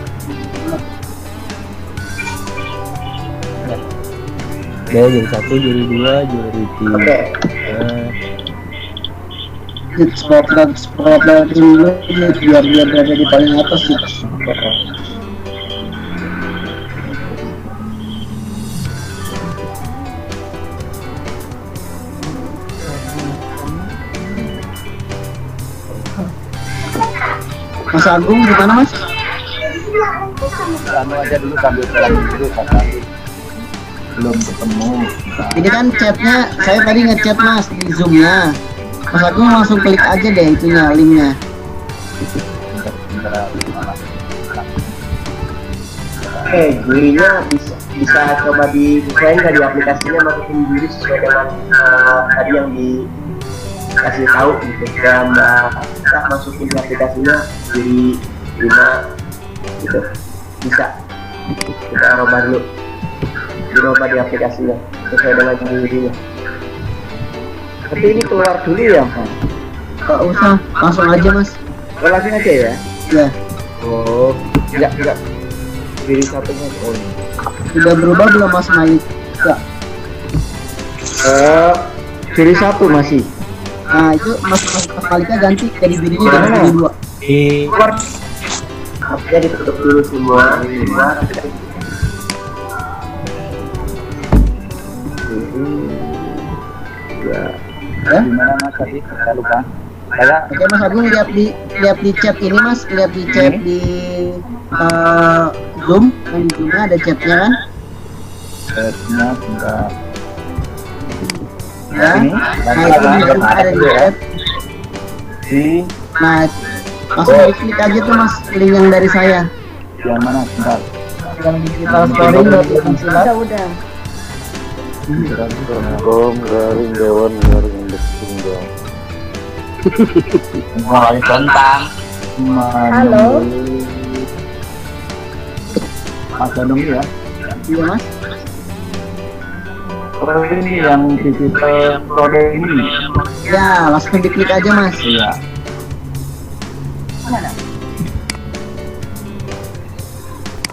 I: Dia juri 1, juri 2, juri 3.
G: Oke. Spotlight dulu biar dia berada di paling atas sih. Mas Agung gimana Mas?
C: Anu aja dulu sambil jalan dulu kakak. Belum ketemu.
G: Ini kan chatnya, saya tadi ngechat Mas di Zoom-nya. Mas Agung langsung klik aja deh itunya, linknya.
H: Jurinya bisa coba disesuaikan di aplikasinya, masukin juri sesuai dengan tadi yang dikasih tahu gitu. Dan kita masukin di aplikasinya juri 5 gitu. Bisa kita coba dulu, dicoba di aplikasinya sesuai dengan jurinya.
F: Tapi ini keluar dulu ya Mas?
G: Gak usah, langsung aja Mas.
F: Langsung aja ya?
G: Ya,
F: Oh, enggak. Juri satunya
G: sudah berubah belum Mas Malik? Ya.
F: juri 1 masih.
G: Nah itu Mas Maliknya ganti jadi jurinya jadi juri 2.
H: Artinya ditutup dulu semua.
G: Ya.
C: Gimana Mas tadi? Saya lupa. Saya
G: Oke Mas Agung lihat di chat ini Mas, lihat di chat di Zoom, yang di Zoom ada chatnya kan?
C: setnya enggak.
G: Ya.
C: Ini,
G: Nah itu di Zoom ada di chat.
C: Di
G: Nah langsung diklik aja tuh Mas, link yang dari saya.
C: yang mana? Bentar.
G: Yang digital story notifikasi silat.
E: Udah.
A: Garing Dewan garing Tunggal.
B: Mulai tentang
E: Halo.
C: Mas Danung ya.
G: Iya Mas.
C: Kalau ini yang digital kode ini.
G: Ya langsung diklik aja Mas.
C: Iya.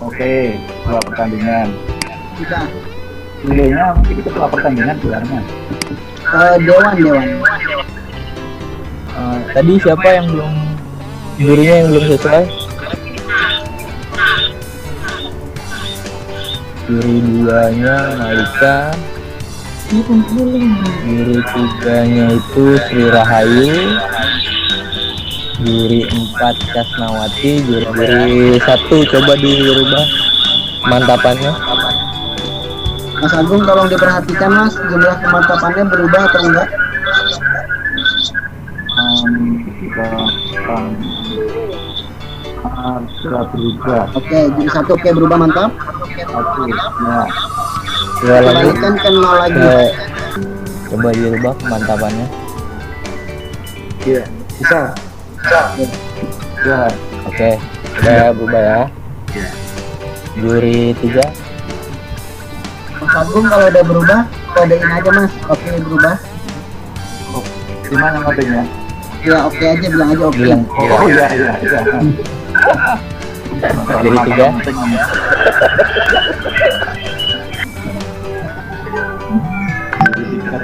C: Oke, dua pertandingan.
G: Kita
C: Nilainya mungkin itu dua pertandingan sebenarnya.
G: Dewan.
I: Tadi siapa yang belum, jurinya yang belum sesuai? Juri 2-nya Malika, juri 3-nya itu Sri Rahayu, juri 4 Kasnawati, juri 1 coba dirubah mantapannya.
G: Mas Agung tolong diperhatikan Mas, jumlah kemantapannya berubah atau enggak?
C: Sudah berubah.
G: Oke, jadi 1 oke berubah, mantap.
C: Satu. Nah,
I: Dua lagi.
G: Kembalikan ke 0 lagi.
I: Coba dirubah kemantapannya.
C: iya. Bisa. Ya.
I: Oke, udah berubah ya. Juri 3.
G: Mas Agung kalau udah berubah, kodein aja Mas. Oke berubah.
C: Gimana kodenya?
G: Ya oke aja, bilang aja oke.
I: Bilang
C: Oh iya.
I: juri 3.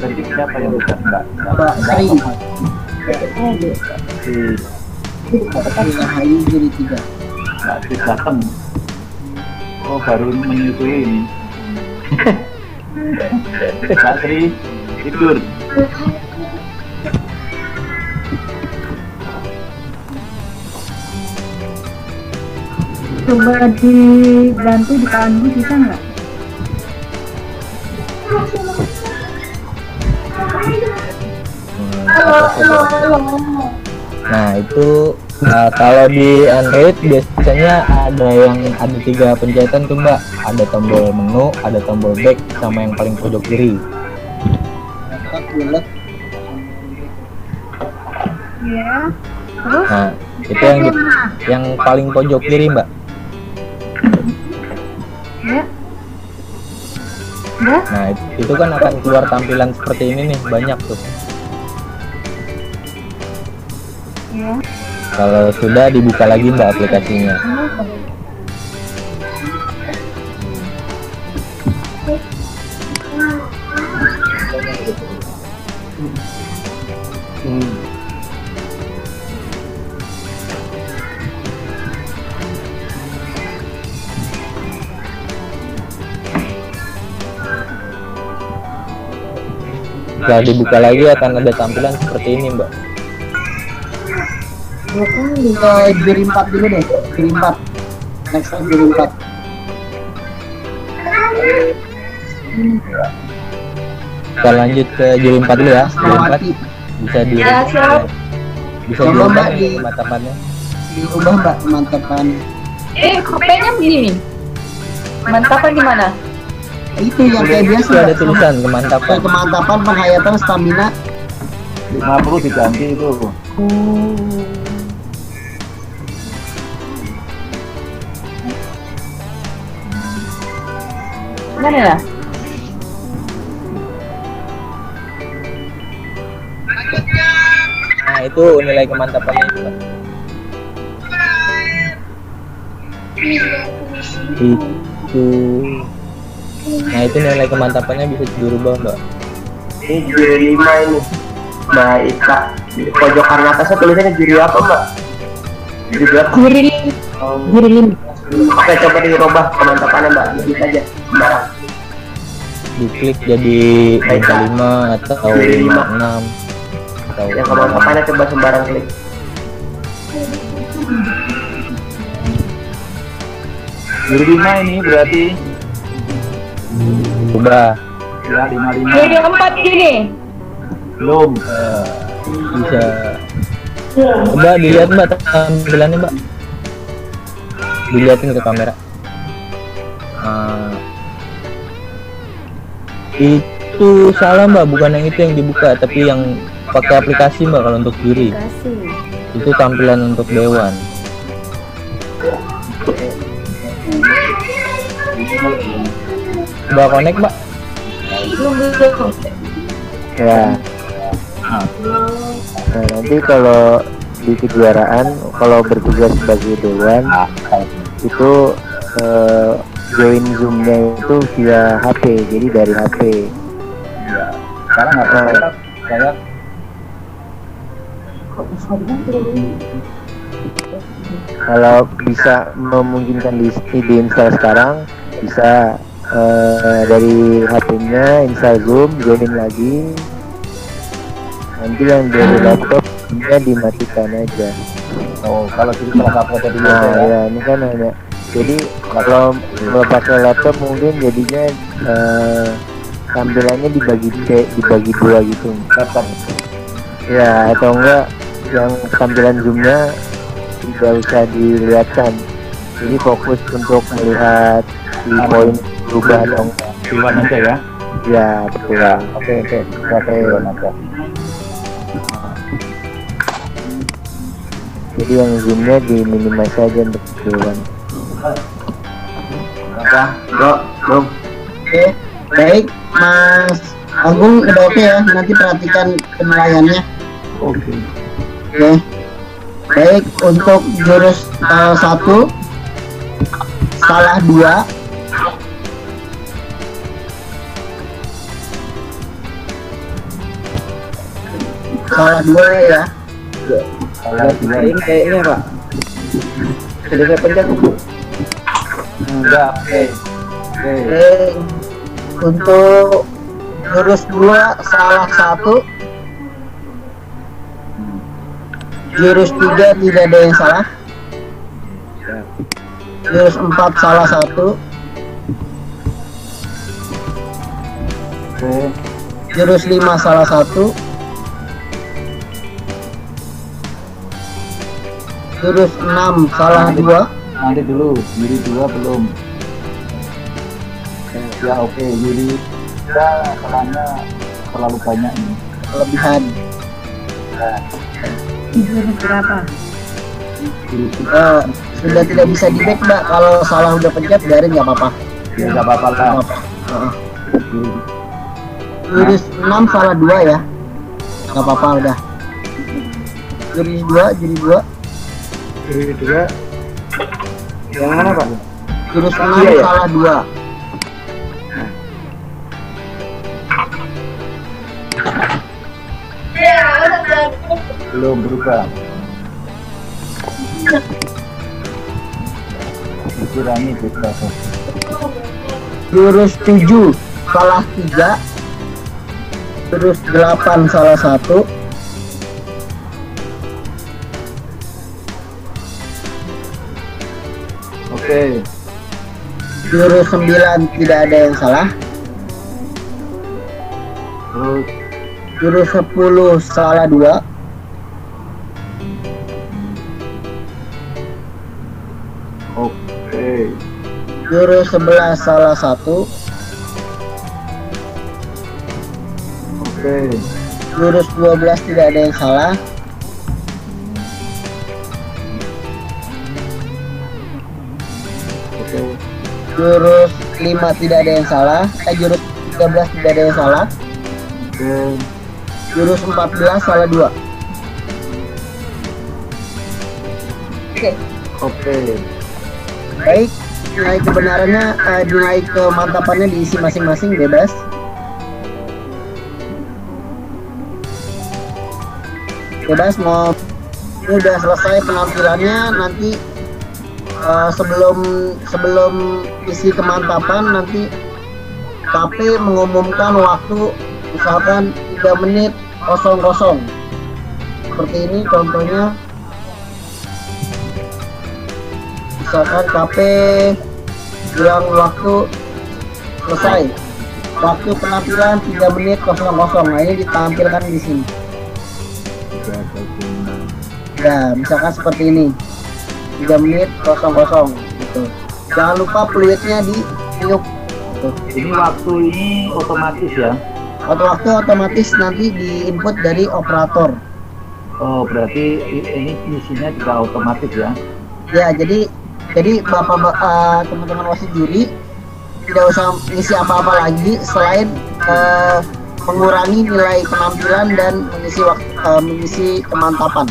C: Jadi siapa yang bisa Mbak?
G: Mbak Sri.
C: Si
G: Rahayu juri 3.
C: Mbak Sri datang. Oh baru menyusui ini. Mbak Sri tidur.
E: Coba dibantu dipandu bisa nggak?
I: Nah itu kalau di Android biasanya ada yang ada 3 pencetan tuh Mbak. Ada tombol menu, ada tombol back, sama yang paling pojok kiri.
E: Iya. Terus?
I: Nah itu yang paling pojok kiri Mbak.
E: Ya. Udah?
I: Nah itu kan akan keluar tampilan seperti ini nih, banyak tuh.
E: Ya.
I: Kalau sudah dibuka lagi Mbak aplikasinya. Setelah dibuka lagi akan ada tampilan seperti ini Mbak.
G: Juri 4 dulu deh, juri 4. Next time juri 4.
I: Kita lanjut ke juri 4 dulu ya. Juri 4 bisa di bisa
G: Coba,
I: diubah
G: Mbak,
I: nih
G: di-
I: kemantapannya.
G: Diubah Mbak kemantapan.
E: HP-nya begini. Mantapan gimana?
G: Itu yang kayak biasa.
I: Itu ada
G: Mbak.
I: tulisan kemantapan.
G: Kemantapan, penghayatan, stamina.
C: 50 diganti itu.
E: Mana ya?
I: Nah itu nilai kemantapannya itu Mbak. Itu. Nah itu nilai kemantapannya bisa dirubah Mbak.
H: Ini juri 5 ini. Mbak Ika. Di pojok kanan atasnya tulisannya juri apa Mbak? Juri berapa?
E: Juri 5.
H: Oke, coba dirubah kemantapannya Mbak. Jadi saja sembarang.
I: Diklik jadi angka 5 atau 56 atau
H: Yang kemantapannya coba sembarang klik.
C: Juri 5 ini berarti
I: ubah.
C: ya 55.
E: Juri 4 gini.
C: Belum.
I: Bisa. Coba dilihat Mbak tampilannya Mbak. Dilihatin ke kamera. Itu salah Mbak, bukan yang itu yang dibuka, tapi yang pakai aplikasi Mbak kalau untuk juri. Itu tampilan untuk dewan. Coba connect Mbak.
J: Ya. Nah, nanti kalau di kejuaraan, kalau bertugas sebagai dewan itu join zoomnya itu via HP, jadi dari HP.
C: Ya. Sekarang nggak saya
J: Kalau bisa memungkinkan diinstal sekarang, bisa dari HP-nya install Zoom, join lagi. Nanti yang dari laptopnya dimatikan aja.
C: oh kalau itu salah satu tadi
J: Nah ya ini kan hanya, jadi kalau pakai laptop mungkin jadinya tampilannya dibagi dua gitu.
C: laptop.
J: Ya atau enggak yang tampilan zoomnya tidak usah dilihatkan. Ini fokus untuk melihat di poin berubah dong.
C: Iwan aja ya.
J: Ya betul.
C: Oke, kita ke Iwan aja.
J: Jadi yang zoomnya diminimize saja untuk Dewan.
H: Ya, belum.
G: Oke, baik Mas Agung udah oke ya, nanti perhatikan penilaiannya.
C: Oke.
G: Oke, baik untuk jurus 1 salah 2, salah 2 ya.
C: Salah dua.
F: Ini kayaknya Pak. Sudah saya pencet.
C: Enggak, oke.
G: Oke, untuk jurus 2 salah 1, jurus 3 tidak ada yang salah, jurus 4 salah 1,
C: Oke.
G: jurus 5 salah 1, jurus 6 salah 2,
C: Nanti dulu, Yuri 2 belum. Ya oke, Yuri kita salahnya terlalu banyak nih.
G: kelebihan.
E: Berapa?
G: Sudah tidak bisa di back Mbak, kalau salah udah pencet biarin nggak apa-apa.
C: Ya nggak apa-apa lah.
G: Nggak apa-apa.
C: Yuri.
G: Jurus 6 salah 2 ya, nggak apa-apa udah. Jurus 2, jurus 2,
F: Ini juga. Yang mana Pak?
G: jurus 6
F: Iya, ya.
G: salah 2.
C: Belum berubah. Dikurangi beberapa.
G: Jurus 7 salah 3, jurus 8 salah 1,
C: Oke.
G: jurus 9 tidak ada yang salah,
C: Terus
G: jurus 10 salah 2,
C: oke.
G: jurus 11 salah 1,
C: Oke.
G: jurus 12 tidak ada yang salah,
C: Oke.
G: jurus 5 tidak ada yang salah, jurus 13 tidak ada yang salah,
C: Oke.
G: jurus 14 salah 2.
C: Oke.
G: Baik, naik kebenarannya, dinaik kemantapannya diisi masing-masing bebas. Bebas mau ini udah selesai penampilannya, nanti sebelum isi kemantapan nanti KP mengumumkan waktu misalkan 3 menit 00 seperti ini contohnya. Misalkan KP bilang waktu selesai, waktu penampilan 3 menit 00, nah ini ditampilkan di sini. Ya, misalkan seperti ini 3 menit 00 gitu. Jangan lupa fluidnya di tiup gitu.
C: Ini waktu ini otomatis ya.
G: Waktu otomatis nanti diinput dari operator.
C: Oh, berarti ini isinya juga otomatis ya.
G: Ya, jadi teman-teman wasit juri tidak usah ngisi apa-apa lagi selain mengurangi nilai penampilan dan mengisi kemantapan.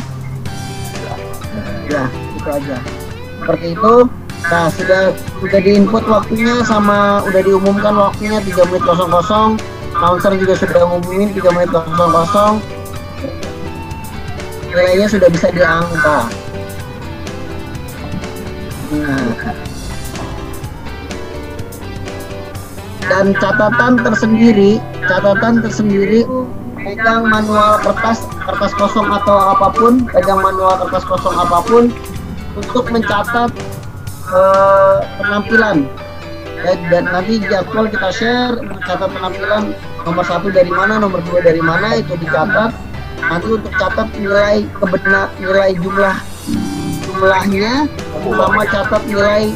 G: Ya, itu aja. Seperti itu. Nah, sudah diinput waktunya sama udah diumumkan waktunya 3 menit 00. Announcer juga sudah ngumumin 3 menit 00. Nilainya sudah bisa diangka. Nah. Dan catatan tersendiri pegang manual kertas kosong atau apapun, untuk mencatat penampilan ya, dan nanti jadwal kita share mencatat penampilan nomor 1 dari mana, nomor 2 dari mana, itu dicatat. Nanti untuk catat nilai jumlah jumlahnya sama catat nilai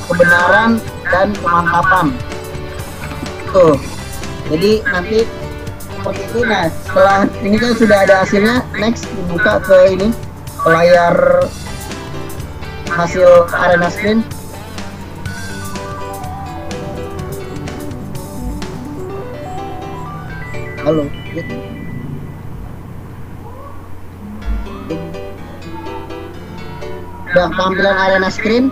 G: kebenaran dan kemantapan. Tuh. Jadi nanti seperti itu. Nah, setelah ini kan sudah ada hasilnya, next dibuka ke ini ke layar hasil arena screen. Halo. Udah tampilan arena screen.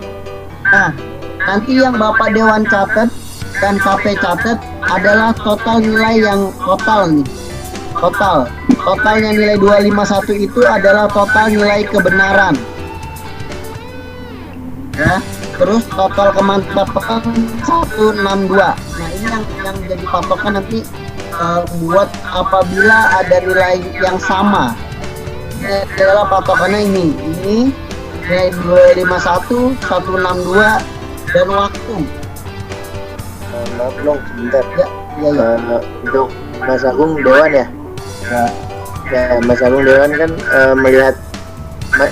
G: Nah, nanti yang Bapak Dewan catat dan KP catat adalah total nilai yang total nih. Totalnya nilai 251 itu adalah total nilai kebenaran. Ya, terus total kemantapan 162. Nah, ini yang jadi patokan nanti buat apabila ada nilai yang sama. Ini adalah patokannya ini nilai 251, 162 dan waktu.
J: Maaf dong sebentar.
G: Ya.
J: Untuk Mas Agung Dewan ya. Ya, Mas Agung Dewan kan melihat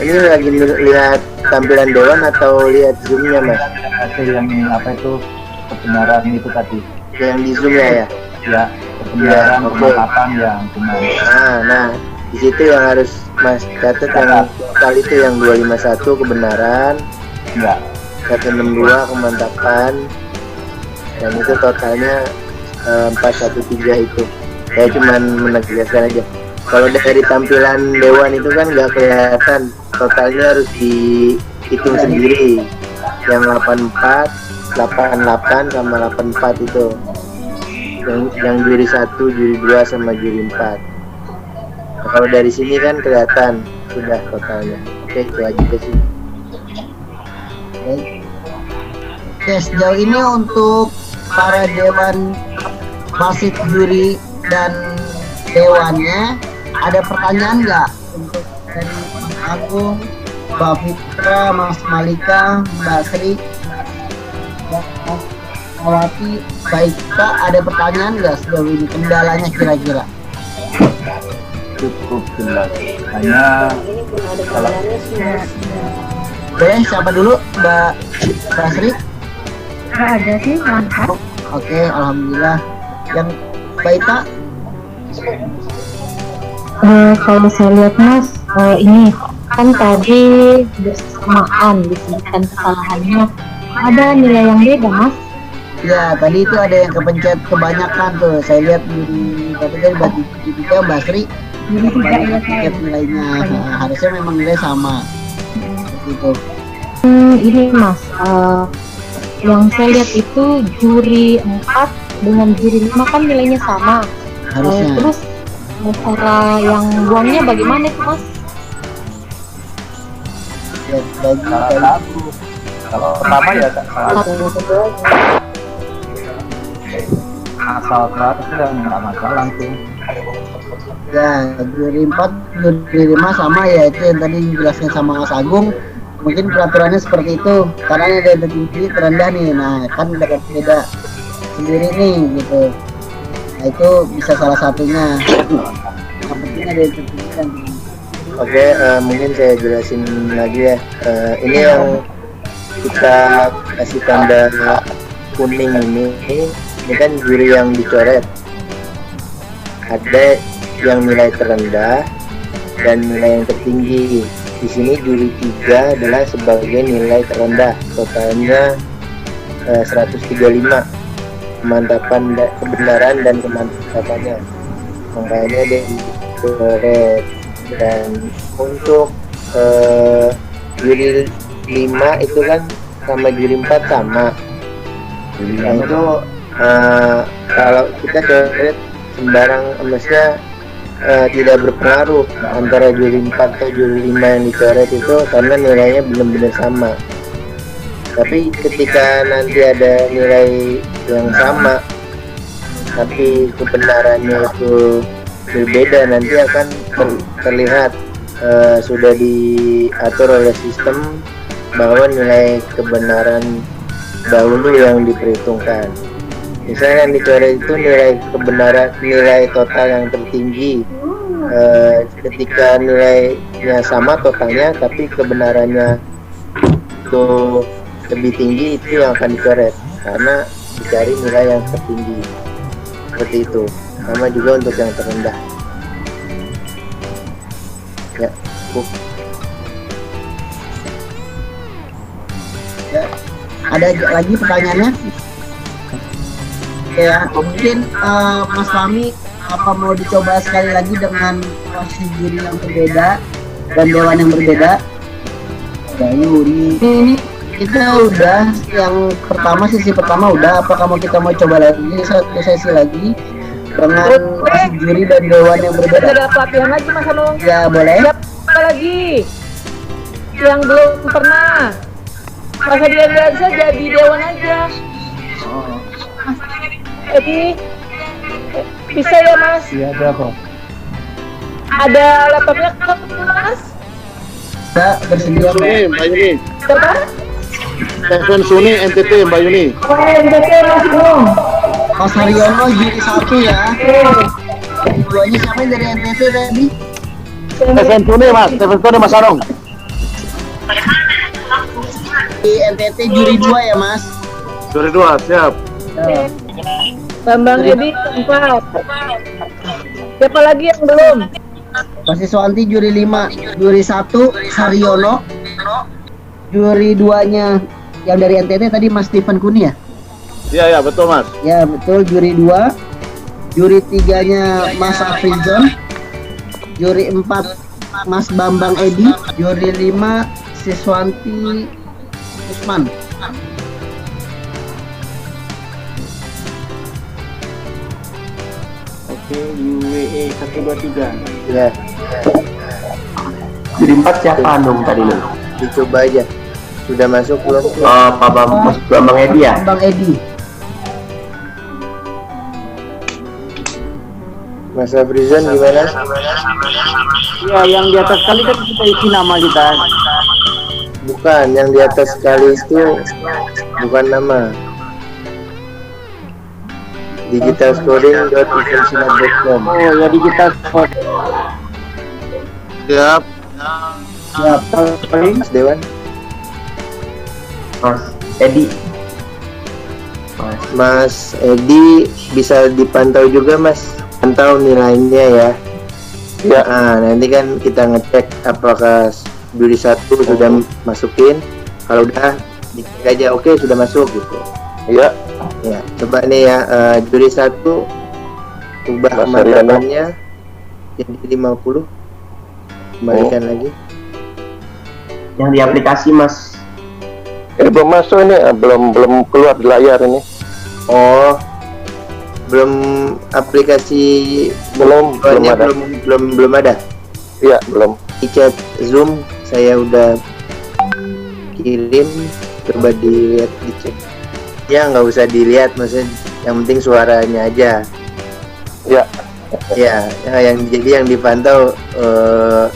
J: ini lagi lihat tampilan Dewan atau lihat zoomnya Mas?
C: Hasil yang apa itu kebenaran itu tadi.
J: Yang di zoom ya?
C: Ya, kebenaran kemantapan yang cuma.
J: Nah, di situ yang harus Mas catat yang total itu yang 251 kebenaran.
C: Ya.
J: 162 kemantapan. Dan itu totalnya 413 itu. Saya cuma menegaskan aja. Kalau dari tampilan Dewan itu kan nggak kelihatan, totalnya harus dihitung sendiri. Yang 84, 88 sama 84 itu. Yang juri 1, juri 2 sama juri 4. Nah, kalau dari sini kan kelihatan sudah totalnya. Oke, itu aja sih.
G: Oke, sejauh ini untuk para dewan wasit, juri dan dewannya ada pertanyaan nggak untuk dari Mas Agung, Mbak Fitra, Mas Malika, Mbak Sri, Mbak Awati, baik Pak, ada pertanyaan nggak sejauh ini, kendalanya kira-kira?
C: Cukup jelas. Hanya kalau
G: Boleh siapa dulu, Mbak Sri?
E: Nggak ada sih, mantap.
G: Oke, alhamdulillah. Yang baik Pak?
E: Kalau saya lihat Mas, ini kan tadi bersamaan disebutkan kesalahannya, ada nilai yang beda Mas.
G: Ya, tadi itu ada yang kepencet kebanyakan tuh. Saya lihat di batu tiga Mbak Sri kepencet nilainya. Harusnya memang nilai sama. Gitu.
E: Ini Mas, yang saya lihat itu juri 4 dengan juri 5 kan nilainya sama.
G: Harusnya.
E: Terus cara yang buangnya bagaimana itu Mas?
G: Ya, bagi
C: kalau pertama ya asal satu dan nggak masalah langsung.
G: ya, juri 4, juri 5 sama ya, itu yang tadi dijelaskan sama Mas Agung. Mungkin peraturannya seperti itu, karena ini ada tinggi terendah nih, nah kan dapat beda sendiri nih gitu. Nah itu bisa salah satunya. Yang penting ada yang tertinggi dan
J: Oke, mungkin saya jelasin lagi ya. Ini yang kita kasih tanda kuning ini kan juri yang dicoret. Ada yang nilai terendah dan nilai yang tertinggi. Di sini juri 3 adalah sebagai nilai terendah, totalnya 135 kemantapan kebenaran dan kemantapannya. Makanya dia dicoret. Dan untuk juri 5 itu kan sama juri 4 sama. Nah itu kalau kita coret sembarang, maksudnya tidak berpengaruh antara juri 4 atau juri 5 yang dicoret itu, karena nilainya benar-benar sama. Tapi ketika nanti ada nilai yang sama tapi kebenarannya itu berbeda, nanti akan terlihat sudah diatur oleh sistem bahwa nilai kebenaran dahulu yang diperhitungkan. Misalnya yang dicoret itu nilai kebenaran, nilai total yang tertinggi. Ketika nilai ya sama totalnya, tapi kebenarannya itu lebih tinggi, itu yang akan dicoret karena dicari nilai yang tertinggi. Seperti itu. Sama juga untuk yang terendah. Ya,
G: Ya, ada lagi pertanyaannya? Ya, mungkin Mas Fahmi apa mau dicoba sekali lagi dengan posisi juri yang berbeda dan dewan yang berbeda? Ya, ini kita udah yang pertama, sesi pertama udah. Apakah kita mau coba lagi satu sesi lagi dengan posisi juri dan dewan yang berbeda?
E: Ada pelatihan lagi Mas Anung.
G: Ya, boleh.
E: Siapa lagi yang belum pernah? Mas Adian Gaza jadi dewan aja. Jadi bisa ya Mas?
C: Iya, berapa?
E: Ada laptopnya kan Mas?
G: Bisa bersedia.
A: Mbak Yuni.
E: Berapa?
A: Stephen Suni NTT Mbak Yuni.
E: Oh, NTT Mas Anung.
G: Mas Haryono juri 1 ya. Duanya siapa yang dari NTT tadi?
A: Stephen Suni Mas, Stephen Suni Mas Arong.
G: Di NTT juri 2 ya Mas.
A: Juri 2, siap.
E: Bambang Edi 4. Siapa lagi yang belum?
G: Mas Suwanti juri 5, juri 1 Haryono, juri 2-nya yang dari NTT tadi Mas Stephen Kuni ya?
A: Iya, betul Mas.
G: Ya betul, juri 2, juri 3-nya Mas Afrizon, juri 4 Mas Bambang Edi, juri 5 Siswanti Usman.
H: Oke, UWE 123.
J: ya
H: Jadi 4 siapa Anung tadi lu?
J: dicoba aja. Sudah masuk belum?
H: Pak Bambang Edi ya?
G: Bambang Edi.
J: Mas Afrizan gimana?
H: Ya, yang di atas kali kan kita isi nama kita.
J: Bukan, yang di atas sekali itu bukan nama. digitalscoring.ifensinat.com.
H: Oh ya, digital sport.
A: Siap.
G: Siap.
J: Mas Dewan,
H: Mas Edi.
J: Mas Edi bisa dipantau juga Mas, pantau nilainya ya. Ya, nanti kan kita ngecek apakah juri 1 sudah masukin. Kalau udah dicek aja, oke sudah masuk gitu.
A: Iya.
J: Ya, coba nih ya, juri 1 ubah kemantapannya jadi 50. Kembalikan lagi.
H: Yang di aplikasi Mas.
A: Belum masuk ini, belum keluar di layar ini.
J: Oh, belum aplikasi
A: Belum ada.
J: belum ada.
A: Iya, belum.
J: Di chat Zoom saya udah kirim, coba dilihat, dicek. Ya nggak usah dilihat, maksudnya yang penting suaranya aja.
A: Ya.
J: Ya, yang dipantau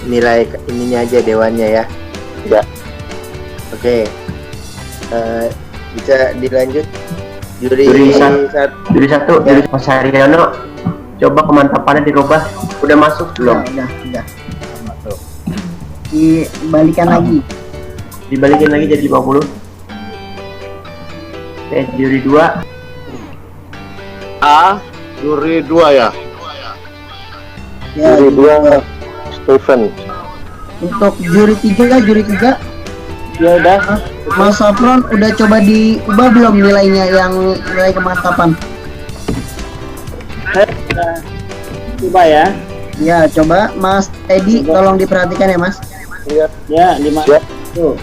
J: nilai ininya aja, dewannya ya.
A: Ya.
J: Oke. Bisa dilanjut. Juri
H: satu, juri Mas Haryono. Coba kemantapannya dirubah. Udah masuk belum?
G: Udah. Dibalikan lagi.
H: Dibalikin lagi jadi 50. Oke, juri 2.
A: Juri 2 ya.
G: Ya,
A: Juri 2 Stephen.
G: untuk juri 3
H: Ya udah.
G: Mas Safron udah coba diubah belum nilainya, yang nilai kemantapan?
H: Coba ya.
G: Ya, coba Mas Edi tolong diperhatikan ya Mas.
A: Iya.
H: Ya, 5.
A: Siap.
H: Tuh.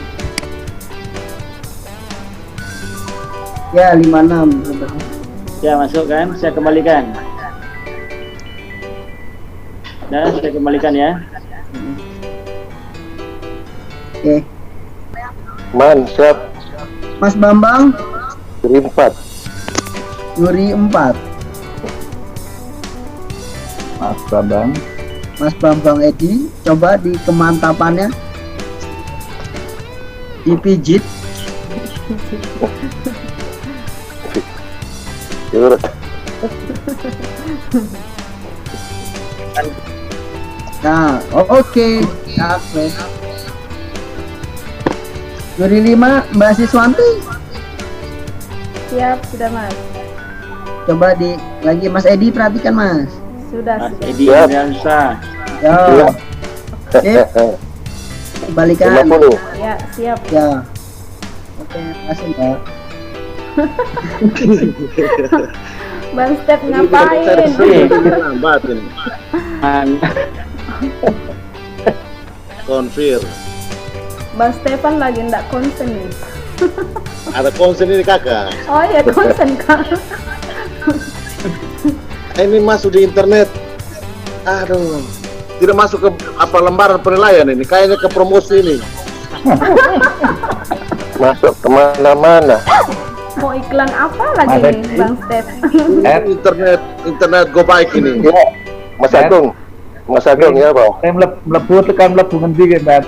G: Ya, 56.
H: Ya, masuk kan? Saya kembalikan. Dan saya kembalikan ya.
G: Oke.
A: Man, siap.
G: Mas Bambang
A: Juri 4.
G: juri 4. Mas Bambang Edi, coba di kemantapannya dipijit.
A: Juri.
G: Nah, oke. Oke. Juri 5 Mbak Siswanti.
K: Siap, sudah Mas.
G: Coba lagi Mas Edi perhatikan Mas.
K: Sudah.
B: Edi Yansa.
G: Yo. Sip. Balikan.
J: 50.
K: Ya, siap.
G: Ya. Oke, makasih Mbak.
K: Bang Step ngapain?
A: Lambat ini. Konfir.
K: Bang Stefan lagi ndak konsen nih.
A: Ada konsen ini kakak.
K: Oh ya konsen kan.
A: Ini masuk di internet. Aduh. Tidak masuk ke apa lembaran penilaian ini. Kayaknya ke promosi ini.
J: Masuk kemana-mana.
K: Mau iklan apa lagi
I: Ada
K: nih Bang Step?
A: Internet go baik ini.
J: Ya, Mas Agung. Mas Agung ya, Bang.
C: Saya melebu tekan melebu ngendi kan.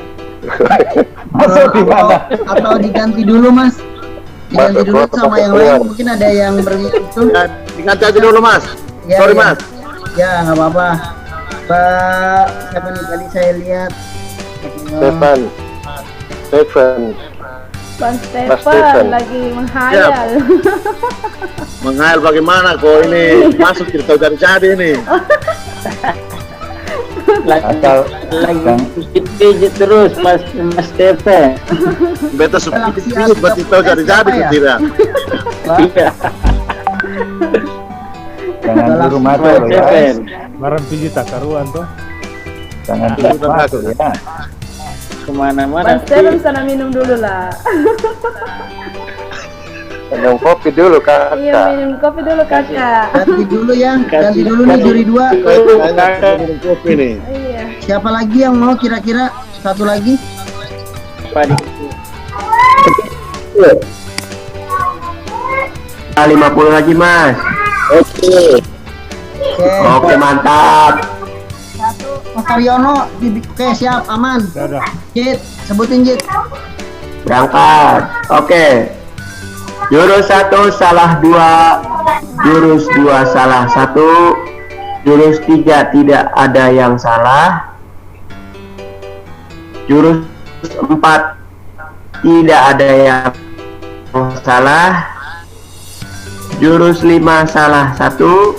C: Masuk di mana?
G: Atau diganti dulu Mas. Diganti dulu sama yang lain. Mungkin ada yang begitu.
A: Ya, diganti aja dulu Mas.
G: Ya,
A: Sorry
G: ya.
A: Mas.
G: Ya nggak apa-apa. Pak, siapa nih tadi saya lihat?
J: Stefan.
K: Bang
J: Stefan.
K: Stefan lagi menghayal.
A: Menghayal bagaimana kok ini masuk tidak tahu jadi ini.
I: Asal
B: Pijit terus Mas Stefan.
A: Beta subsidi berarti tahu jadi tidak.
B: Iya.
C: Jangan buru mata loh ya.
B: Stefan.
L: Barang pijit tak karuan tuh.
C: Jangan buru mata ya.
B: Kemana-mana.
K: Bang Stefan sana minum dulu lah.
J: Minum kopi dulu, Kak.
K: Iya minum kopi dulu kakak.
G: Ganti dulu ya. Ganti dulu nih juri 2.
A: Kayaknya minum kopi nih.
K: Iya.
G: Siapa lagi yang mau kira-kira? Satu lagi?
B: Padi.
J: 50 lagi, Mas.
G: Oke.
J: Oke, mantap.
G: Mas Taryono, oke siap, aman.
L: Dadah.
G: Jit, sebutin Jit.
J: Berangkat. Oke. Jurus 1 salah 2. Jurus 2 salah 1. Jurus 3 tidak ada yang salah. Jurus 4 tidak ada yang salah. Jurus 5 salah 1.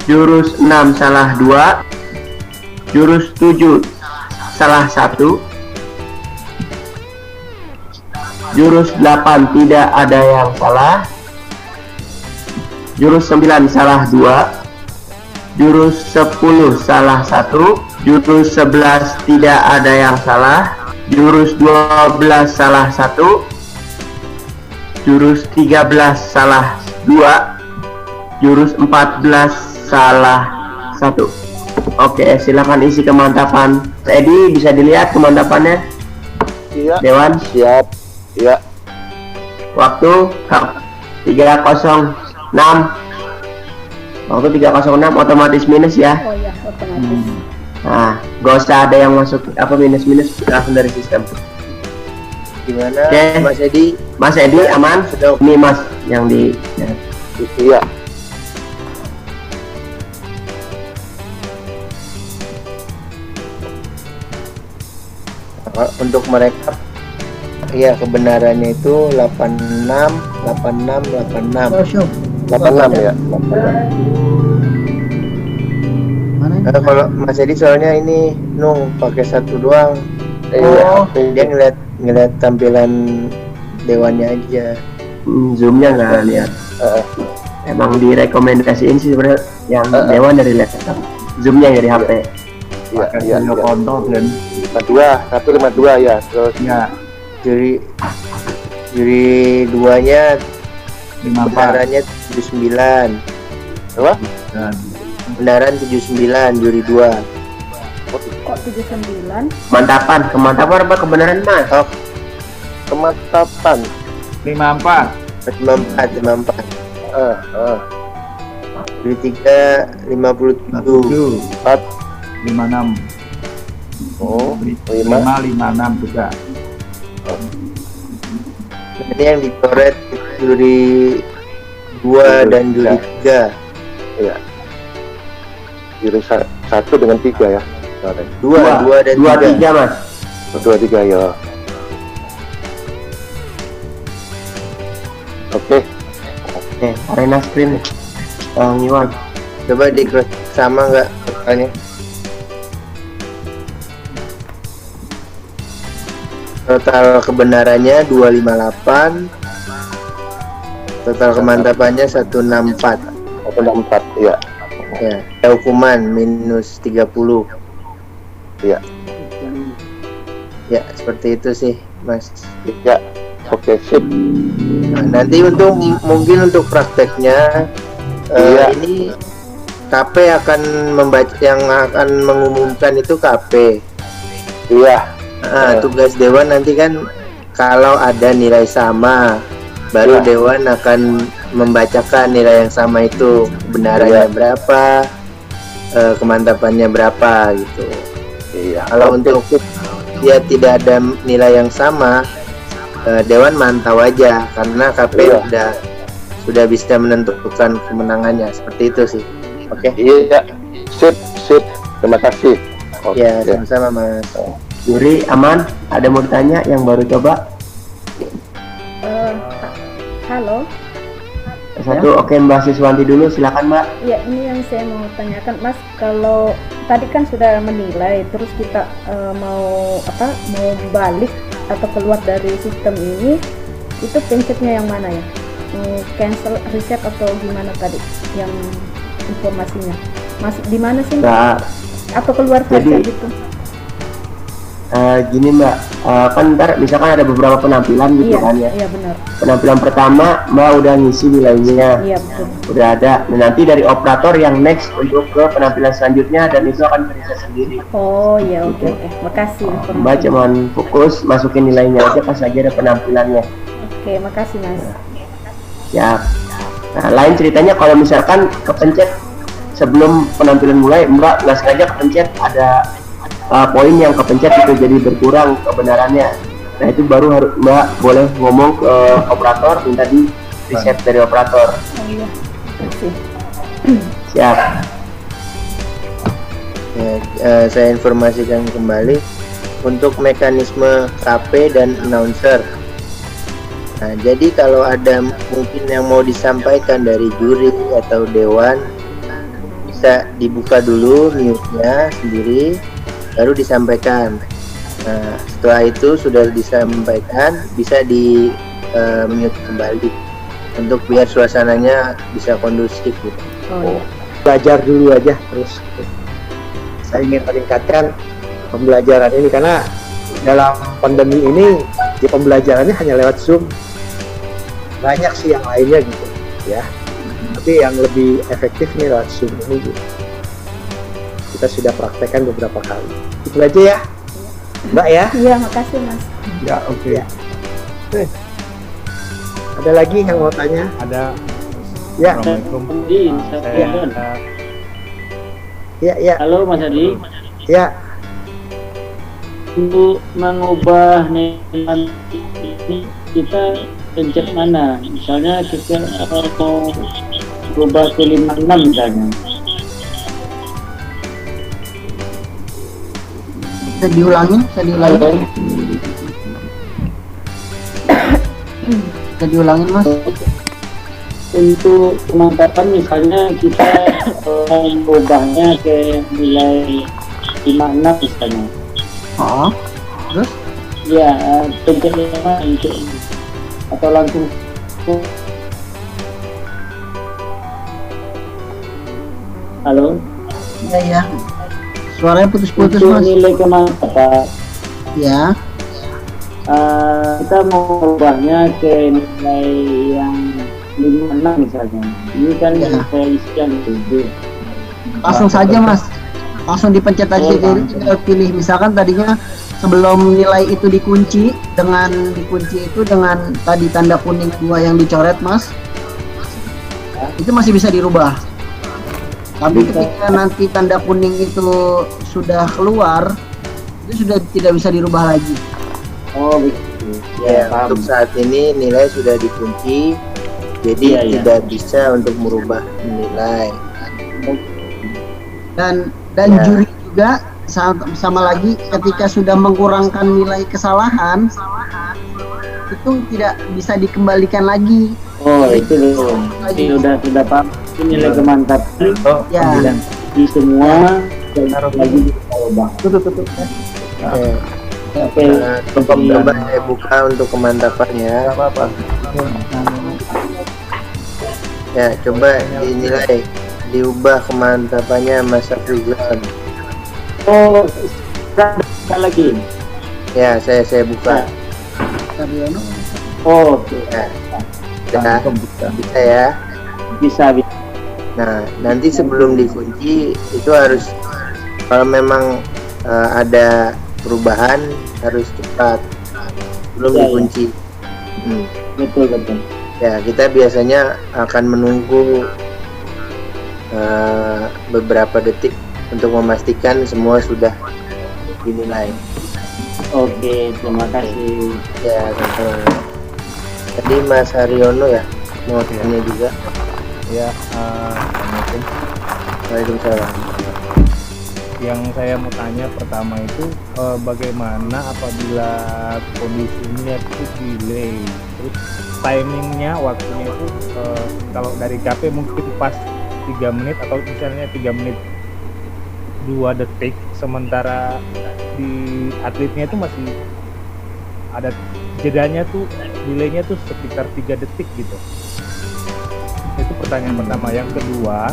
J: Jurus 6 salah 2. Jurus 7 salah 1. Jurus 8 tidak ada yang salah. Jurus 9 salah 2. Jurus 10 salah 1. Jurus 11 tidak ada yang salah. Jurus 12 salah 1. Jurus 13 salah 2. Jurus 14 salah 1. Oke, silakan isi kemantapan. Edi, bisa dilihat kemantapannya?
A: Iya.
J: Dewan,
A: Siap. Iya.
J: waktu 306. Waktu 306 otomatis minus ya.
K: Oh ya otomatis.
J: Nah, gak usah ada yang masuk apa minus langsung dari sistem.
H: Gimana,
J: Oke.
H: Mas Edi?
J: Mas Edi aman? Ini Mas yang di
A: Iya.
H: Untuk mereka, ya kebenarannya itu 86, 86, 86.
G: Oh, show.
J: 86 ya.
G: Mana ini?
H: Kalau Mas Edi soalnya ini Nung pakai satu doang.
G: Oh.
H: Dia ngeliat tampilan dewannya aja.
J: Zoomnya nggak lihat. Emang direkomendasiin sih sebenarnya yang dewan dari laptop. Zoomnya dari HP.
A: Iya.
C: Kontol dan
J: 152 ya. Terus
C: ya
H: Juri duanya
C: 54
H: kebenarannya 79.
J: apa?
C: dan
H: Kebenaran 79 juri 2.
K: Kok 79?
J: Kemantapan apa kebenaran Mas?
H: Oh,
J: Kemantapan.
C: 54
H: 54. Juri 3 57.
C: 4 56
J: Oh,
C: 5 56 juga.
H: Ini yang dicoret juri 2 dan juri 3.
J: Iya. Jurus 1 dengan 3 ya. Dua dan tiga.
H: Mas.
A: 2, 3 ya. Oke.
H: Arena sprint. Iwan.
J: Coba di cross sama nggak totalnya? Total kebenarannya 258. Total kemantapannya 164.
A: 164, iya.
J: Ya, hukuman minus 30.
A: Iya.
J: Ya, seperti itu sih, Mas.
A: Ya. Oke, sip.
J: Nah, nanti mungkin untuk prakteknya ini KP akan membaca, yang akan mengumumkan itu KP.
A: Iya.
J: Tugas Dewan nanti kan kalau ada nilai sama, baru Dewan akan membacakan nilai yang sama itu kebenarannya berapa, kemantapannya berapa gitu.
A: Iya.
J: Kalau untuk dia tidak ada nilai yang sama, Dewan mantau aja karena KP sudah bisa menentukan kemenangannya, seperti itu sih. Oke.
A: Iya. Sip. Terima kasih.
J: Ya, sama-sama Mas.
H: Juri aman? Ada mau ditanya yang baru coba?
K: Halo.
H: Satu, oke Mbak Siswanti dulu, silakan Mbak.
K: Ya, ini yang saya mau tanyakan, Mas. Kalau tadi kan sudah menilai, terus kita mau balik atau keluar dari sistem ini, itu pencetnya yang mana ya? Cancel, reset atau gimana tadi? Yang informasinya masih di mana sih?
H: Nah,
K: atau keluar saja gitu?
H: Gini Mbak, kan ntar misalkan ada beberapa penampilan gitu kan ya.
K: Iya benar.
H: Penampilan pertama Mbak udah ngisi nilainya.
K: Iya betul.
H: Udah ada. Nah, nanti dari operator yang next untuk ke penampilan selanjutnya dan itu akan bisa sendiri.
K: Oh iya, oke. Makasih.
H: Mbak cuman fokus masukin nilainya aja pas lagi ada penampilannya.
K: Oke, makasih Mas.
H: Ya. Nah, lain ceritanya kalau misalkan kepencet sebelum penampilan mulai, Mbak nggak sengaja kepencet ada poin yang kepencet itu jadi berkurang kebenarannya. Nah itu baru harus Mbak boleh ngomong ke operator, minta di reset dari operator.
K: Oh iya.
H: Siap.
J: Ya, saya informasikan kembali untuk mekanisme KP dan announcer. Nah, jadi kalau ada mungkin yang mau disampaikan dari juri atau dewan, bisa dibuka dulu mute-nya sendiri, baru disampaikan. Nah, setelah itu sudah disampaikan, bisa di mute kembali untuk biar suasananya bisa kondusif gitu.
F: Belajar dulu aja terus. Saya ingin meningkatkan pembelajaran ini karena dalam pandemi ini di pembelajarannya hanya lewat Zoom. Banyak sih yang lainnya gitu ya. Tapi yang lebih efektif nih lewat Zoom ini gitu. Kita sudah praktekkan beberapa kali. Itu aja ya, Mbak ya.
K: Iya, makasih Mas.
F: Ya, oke. Ya. Ada lagi yang mau tanya?
L: Ada.
F: Ya.
L: Assalamualaikum.
B: Ya. Halo Mas Adi.
F: Ya.
B: Untuk mengubah nilai ini kita pencet mana? Misalnya kita mau berubah ke 56 misalnya.
G: Bisa diulangin? Bisa diulangin Mas?
B: Untuk pemantapan misalnya kita mengubahnya ke nilai 56 misalnya.
G: Terus?
B: Ya, pencetnya untuk atau langsung halo?
G: Iya. Suaranya putus-putus
B: untuk
G: Mas.
B: Nilai kemantapan.
G: Ya.
B: Kita mau ubahnya ke nilai yang 56 misalnya. Ini kan saya isian itu.
G: Langsung saja Mas. Langsung dipencet aja, jadi tinggal pilih. Misalkan tadinya sebelum nilai itu dikunci dengan tadi tanda kuning 2 yang dicoret Mas, itu masih bisa dirubah. Tapi ketika nanti tanda kuning itu sudah keluar, itu sudah tidak bisa dirubah lagi.
B: Oh begitu.
J: Ya, untuk saat ini nilai sudah dikunci, jadi tidak bisa untuk merubah nilai.
G: Dan juri juga sama lagi ketika sudah mengkurangkan nilai kesalahan itu tidak bisa dikembalikan lagi.
B: Oh itu loh, ini udah paham. Ini nilai kemantapan ya di semua lagi dicoba. Tutup.
J: Coba saya buka untuk kemantapannya.
C: Apa-apa.
J: Ya, coba dinilai, diubah kemantapannya Mas Rizwan.
B: Oh, kita lagi.
J: Ya, saya buka.
B: Oh, oke.
J: Ya. Bisa ya.
B: Bisa.
J: Nah, nanti sebelum dikunci itu harus, kalau memang ada perubahan harus cepat belum dikunci.
B: Betul.
J: Ya, kita biasanya akan menunggu beberapa detik untuk memastikan semua sudah dinilai.
B: Oke, terima kasih.
J: Ya, sama-sama. Tadi Mas Haryono ya mau tanya juga.
L: Ya, Assalamualaikum.
J: Waalaikumsalam.
L: Yang saya mau tanya pertama itu bagaimana apabila kondisinya itu delay, terus timingnya, waktunya itu kalau dari KP mungkin pas 3 menit atau misalnya 3 menit 2 detik, sementara di atletnya itu masih ada jedanya tuh, delaynya tuh sekitar 3 detik gitu. Itu pertanyaan pertama. Yang kedua,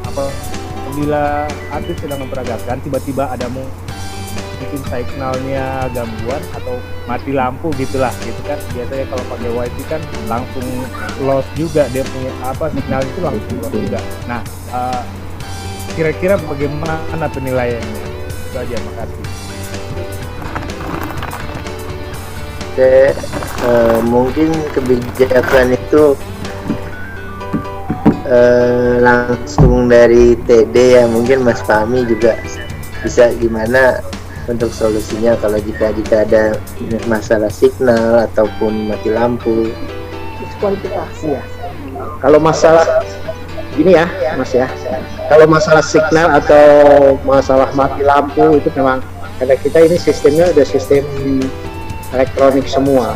L: apabila atlet sedang memperagakan tiba-tiba ada mungkin signalnya gangguan atau mati lampu gitulah gitu kan, biasanya kalau pakai wifi kan langsung lost juga, dia punya signal itu langsung lost juga. Nah, kira-kira bagaimana penilaiannya? Itu aja, makasih.
J: Mungkin kebijakan itu langsung dari TD ya, mungkin Mas Fahmi juga bisa gimana untuk solusinya kalau jika ada masalah signal ataupun mati lampu.
F: Diskualifikasi ya. Kalau masalah gini ya Mas ya, kalau masalah signal atau masalah mati lampu itu memang karena kita ini sistemnya udah sistem elektronik semua,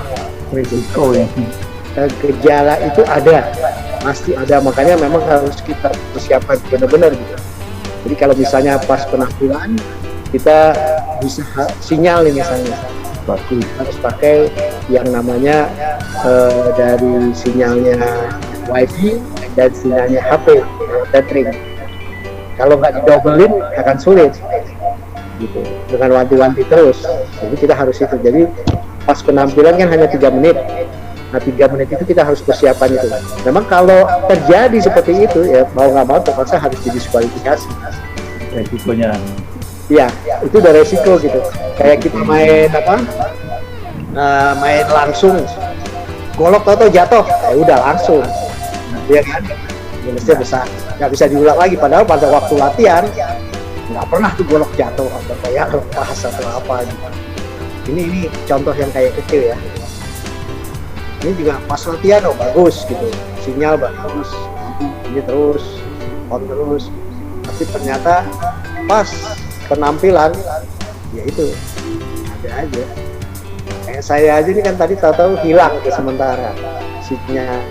F: risiko ya. Gejala itu ada, pasti ada, makanya memang harus kita persiapkan benar-benar gitu. Jadi kalau misalnya pas penampilan kita bisa sinyal nih misalnya, harus pakai yang namanya dari sinyalnya wifi dan sinyalnya HP tethering. Kalau nggak didobelin akan sulit gitu, dengan wanti-wanti terus. Jadi kita harus itu. Jadi pas penampilan kan hanya 3 menit. Nah 3 menit itu kita harus persiapan itu. Memang kalau terjadi seperti itu ya mau nggak mau terpaksa harus didiskualifikasi.
C: Resikonya.
F: Iya, itu udah resiko gitu. Kayak kita main main langsung, golok atau jatuh, ya udah langsung, ya kan? Minusnya besar, nggak bisa diulang lagi. Padahal pada waktu latihan nggak pernah tuh golok jatuh atau kayak lepas atau apa gitu. Ini contoh yang kayak kecil ya. Ini juga pas latihan bagus gitu, sinyal bagus, ini terus on terus, tapi ternyata pas penampilan ya itu ada aja. Kayak saya aja ini kan tadi tahu-tahu hilang ke sementara sinyal,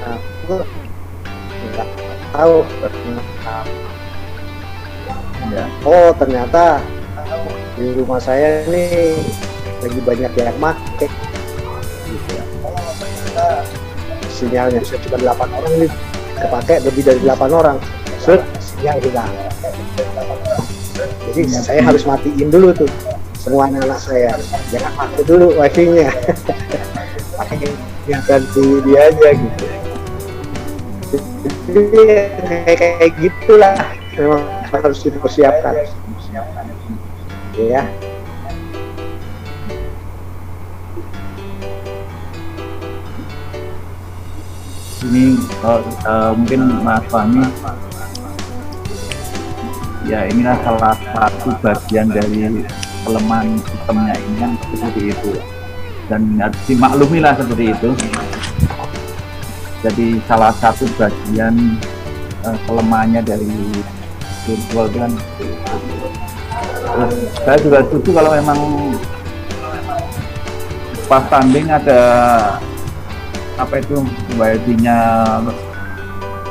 F: nggak tahu ya. Oh ternyata di rumah saya ini lagi banyak yang make gitu ya. Sinyalnya saya cuma 8 orang nih, kepake lebih dari 8 orang, sinyal hilang. Jadi saya harus matiin dulu tuh semua anak-anak saya, jangan pakai dulu wifi-nya. Pakai yang ganti dia aja gitu. Jadi kayak gitulah memang harus dipersiapkan. Ya.
C: Ini mungkin Mas Fahmi ya, inilah salah satu bagian dari kelemahan sistemnya ini kan seperti itu, dan harus dimaklumi lah seperti itu. Jadi salah satu bagian kelemahannya dari virtual kan Terus saya juga setuju kalau memang pas tanding ada apa itu wifi-nya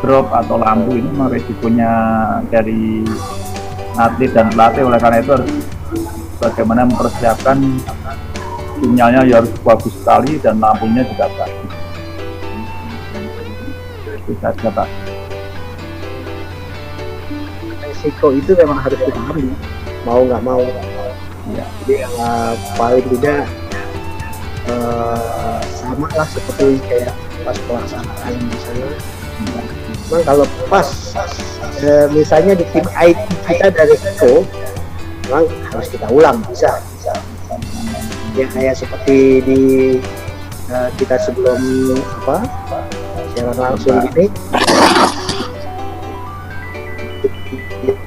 C: drop atau lampu, ini memang resikonya dari atlet dan pelatih. Oleh karena itu harus bagaimana mempersiapkan sinyalnya ya harus bagus sekali dan lampunya juga bagus. Itu saja Pak.
F: Resiko itu memang harus kita ambil, mau nggak mau.
C: Ya.
F: Jadi paling tidak sama lah seperti kayak pas pelaksanaan misalnya. Memang kalau pas misalnya di tim IT kita dari resiko, memang harus kita ulang bisa. Ya kayak seperti di kita sebelum siaran langsung gini.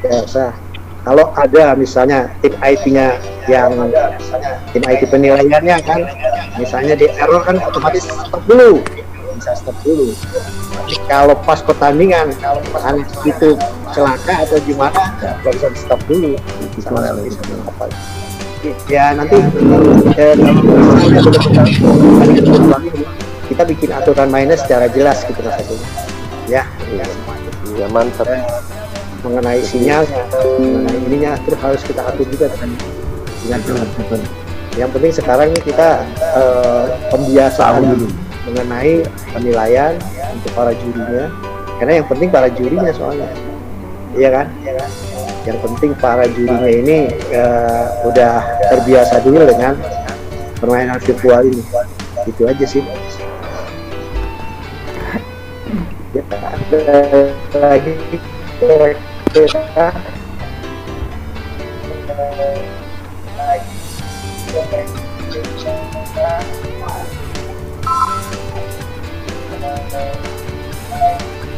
F: Biasa. Kalau ada misalnya tim IT-nya yang tim IT penilaiannya kan, misalnya di error kan otomatis stop dulu, bisa stop dulu. Tapi kalau pas pertandingan, kalau misalnya itu celaka atau gimana, nggak bisa stop dulu. Sama apa? Ya nanti kita bikin aturan mainnya secara jelas gitu rasanya. Ya,
J: Ya mantap.
F: mengenai sinyalnya, mengenai ininya terus harus kita atur juga dengan jelas. Yang penting sekarang ini kita pembiasaan dulu mengenai penilaian untuk para jurinya, karena yang penting para jurinya soalnya, iya kan? Yang penting para jurinya ini udah terbiasa dulu dengan permainan virtual ini, itu aja sih. Ya, lagi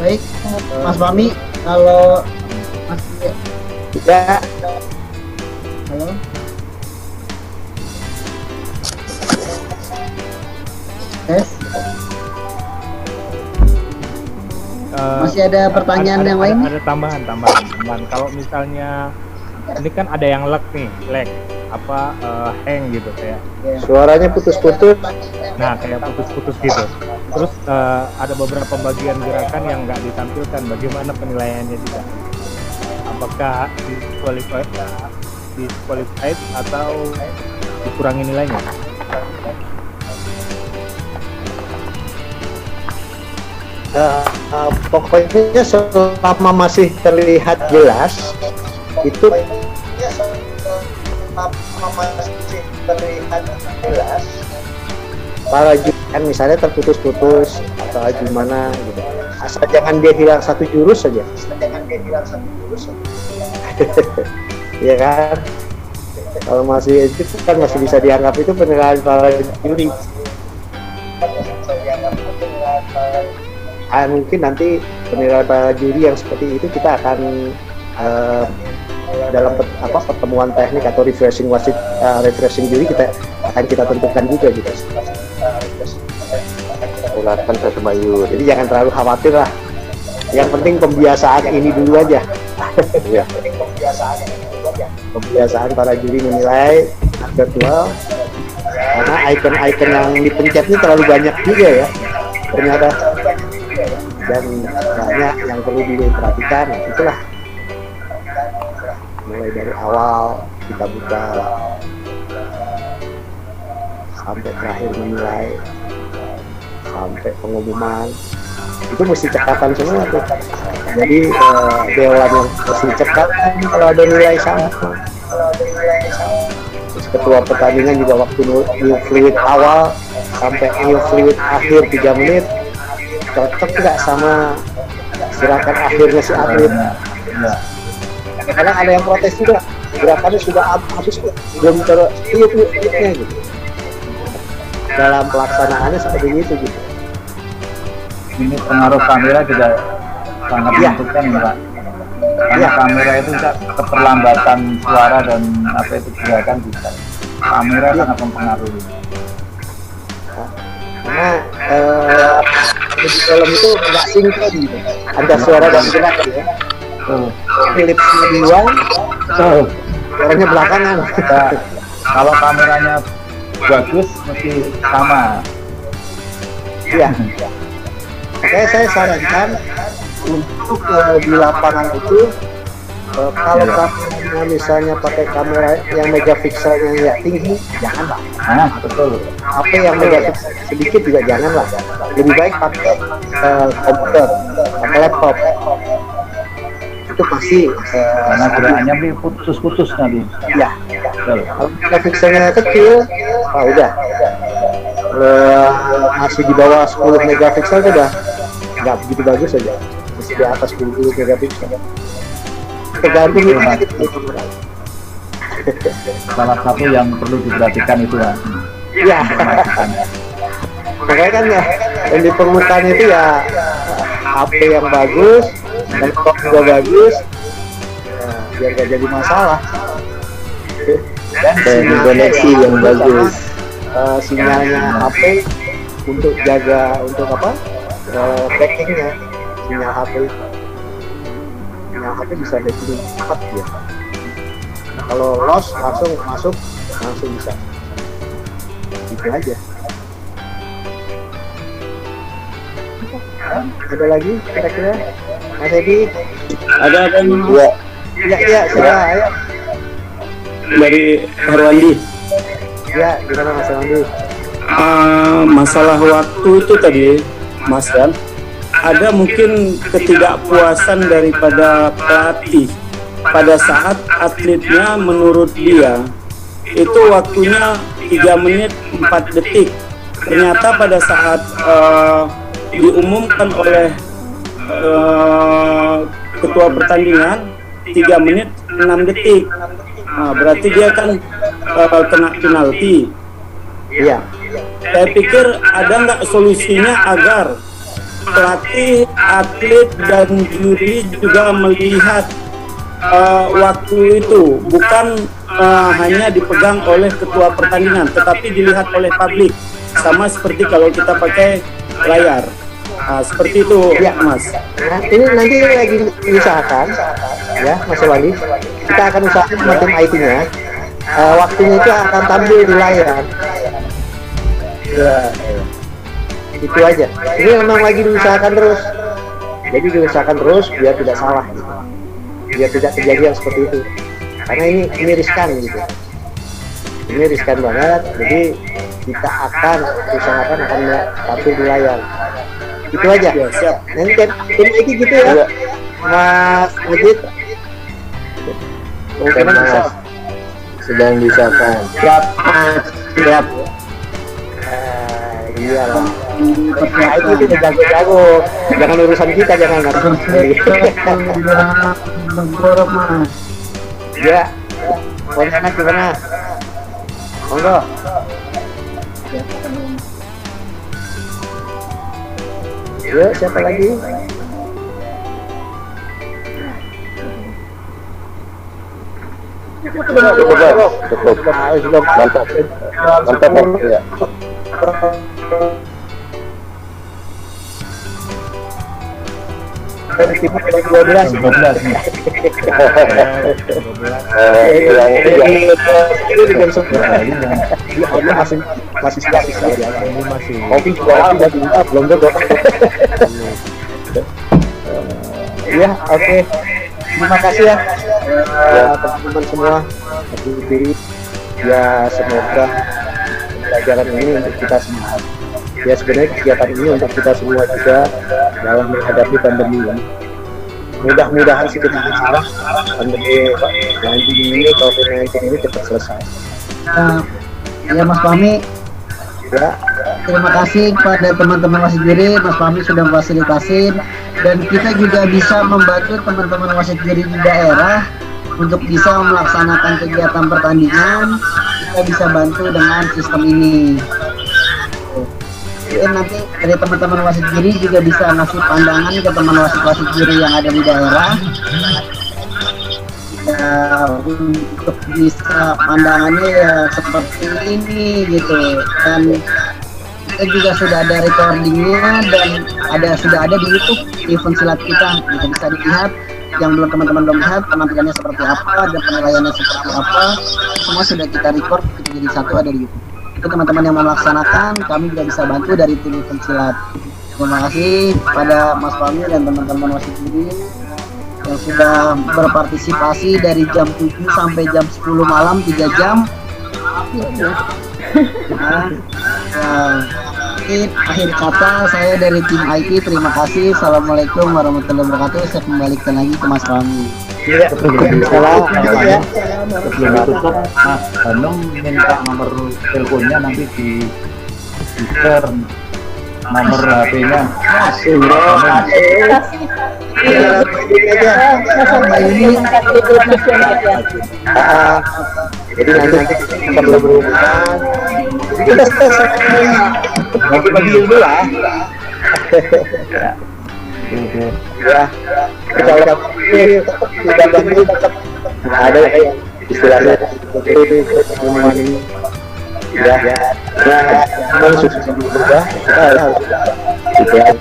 G: Baik, Mas Fahmi, kalau masih
F: ya,
G: halo, tes, masih ada pertanyaan yang lain?
L: Ada tambahan. Kalau misalnya ini kan ada yang lag, hang gitu kayak.
F: suaranya putus-putus.
L: Nah, kayak putus-putus gitu. Terus ada beberapa bagian gerakan yang nggak ditampilkan. Bagaimana penilaiannya juga? Apakah disqualified atau dikurangi nilainya?
F: Pokoknya selama masih terlihat jelas itu para juri kan misalnya terputus-putus atau gimana gitu, asal jangan dia hilang satu jurus saja. Ya kan, kalau masih itu kan masih bisa dianggap itu penilaian para juri. Mungkin nanti penilaian para juri yang seperti itu kita akan dalam pertemuan teknik atau refreshing wasit, refreshing juri kita tentukan juga gitu.
J: Silakan Pak Sumayur.
F: Jadi jangan terlalu khawatir lah. Yang penting pembiasaan ini dulu aja.
J: Iya.
F: Pembiasaan para juri menilai virtual, karena icon-icon yang dipencet ini terlalu banyak juga ya ternyata, dan banyak yang perlu diperhatikan. Itulah mulai dari awal kita buka sampai terakhir menilai sampai pengumuman itu mesti catatan semua tuh. Jadi dewan yang mesti catatan kalau ada nilai sama. Terus ketua pertandingan juga waktu new fluid awal sampai new fluid akhir 3 menit cocok nggak sama gerakan akhirnya si atlet. Kadang ada yang protes juga, gerakannya sudah habis belum tiup-tiupnya gitu. Dalam pelaksanaannya seperti itu gitu.
C: Ini pengaruh kamera juga sangat menentukan ya Pak. Karena kamera itu bisa keterlambatan suara dan apa itu gerakan bisa. Kamera sangat mempengaruhi.
F: Karena di film itu nggak sinkron gitu, antara suara dan gerak ya. Philips dua, orangnya belakangan.
C: Ya, kalau kameranya bagus mesti sama.
F: Iya. Makanya saya sarankan untuk di lapangan itu kalau kameranya misalnya pakai kamera yang megapikselnya ya tinggi, janganlah.
C: Betul.
F: HP yang megapiksel sedikit juga janganlah. Lebih baik pakai komputer, pakai laptop. Itu pasti
C: Karena gerakannya beli putus-putus nanti.
F: ya.
C: Betul.
F: Kalau megapikselnya kecil, udah. Masih di bawah 10 megapiksel itu udah nggak begitu bagus aja. Masih di atas 10 megapiksel. Tergantung itu.
C: Salah satu yang perlu diperhatikan itu ya.
F: Iya. Makanya kan ya, yang di permukaan itu ya HP yang bagus, laptop juga bagus, biar gak jadi masalah.
J: Dan koneksi yang bagus.
F: Sinyalnya HP untuk jaga untuk apa? Backingnya sinyal HP. Sinyal HP bisa backing cepat ya. Nah, kalau loss langsung masuk langsung bisa. Itu aja. Ada lagi kira-kira Mas Edi?
M: Ada kan?
F: Iya, sudah ayo.
M: Dari Herwandi.
F: Ya, gimana Mas Herwandi?
M: Masalah waktu itu tadi, Mas kan, ada mungkin ketidakpuasan daripada pelatih pada saat atletnya menurut dia itu waktunya 3 menit 4 detik. Ternyata pada saat diumumkan oleh ketua pertandingan 3 menit 6 detik. Nah, berarti dia kan kena penalti.
F: Iya.
M: Saya pikir ada nggak solusinya agar pelatih, atlet, dan juri juga melihat waktu itu bukan hanya dipegang oleh ketua pertandingan, tetapi dilihat oleh publik, sama seperti kalau kita pakai layar. Seperti itu,
F: ya
M: Mas.
F: Nah, ini nanti lagi diusahakan, ya Mas Wali. Kita akan usahakan sama tim IT-nya. Waktunya itu akan tampil di layar. Ya, itu aja. Ini memang lagi diusahakan terus. Jadi diusahakan terus biar tidak salah, gitu. Biar tidak terjadi yang seperti itu. Karena ini riskan gitu. Ini riskan banget. Jadi kita akan usahakan akan tampil di layar. Itu aja.
M: Ya, siap.
F: Nanti tim IT gitu ya, Mas Majid. Mungkin bisa.
J: Sedang diusahakan.
F: Siap. Iyalah. Nah, itu udah jago-jago. Jangan urusan kita, jangan ngatur sendiri. Ya. Konsennya gimana? Monggo. Yuk, siapa lagi?
J: Cukup. Mantap. Mantap ya.
F: Dari tim 12 nih. Ini di jam 9. Masih kopi juga belum tutup. Ya, oke. Terima kasih ya teman-teman semua. Ya, semoga pelajaran ini untuk kita semua. Ya, sebenarnya kegiatan ini untuk kita semua juga dalam menghadapi pandemi ini. Mudah-mudahan sih kita salah pandemi ini, COVID-19 ini cepat selesai.
G: Ya Mas Fahmi,
F: Ya,
G: terima kasih kepada teman-teman wasit juri. Mas Fahmi sudah memfasilitasin, dan kita juga bisa membantu teman-teman wasit juri di daerah untuk bisa melaksanakan kegiatan pertandingan. Kita bisa bantu dengan sistem ini. Nanti dari teman-teman wasit juri juga bisa ngasih pandangan ke teman wasit juri yang ada di daerah. Ya, untuk bisa pandangannya ya seperti ini gitu, dan kita juga sudah ada recordingnya dan sudah ada di YouTube event silat kita, bisa dilihat yang belum teman-teman belum lihat penampilannya seperti apa dan penilaiannya seperti apa, semua sudah kita record, kita jadi satu ada di YouTube. Itu teman-teman yang mau melaksanakan, kami juga bisa bantu dari tim Pensilat. Terima kasih pada Mas Fahmi dan teman-teman wasit juri yang sudah berpartisipasi dari jam 7 sampai jam 10 malam 3 jam. Akhir kata saya dari tim IT, terima kasih. Assalamualaikum warahmatullahi wabarakatuh. Saya kembalikan lagi ke Mas Fahmi.
C: Iya, sebelum ditutup, Mas Hanum minta nomor teleponnya nanti di share nomor HP-nya.
J: Jadi nanti kita berhubungan. Nanti bagi dulu lah. Ya, kita udah tetap ada yang istilahnya seperti ini. Ya, memang sudah berubah. Kita harus gitu ya.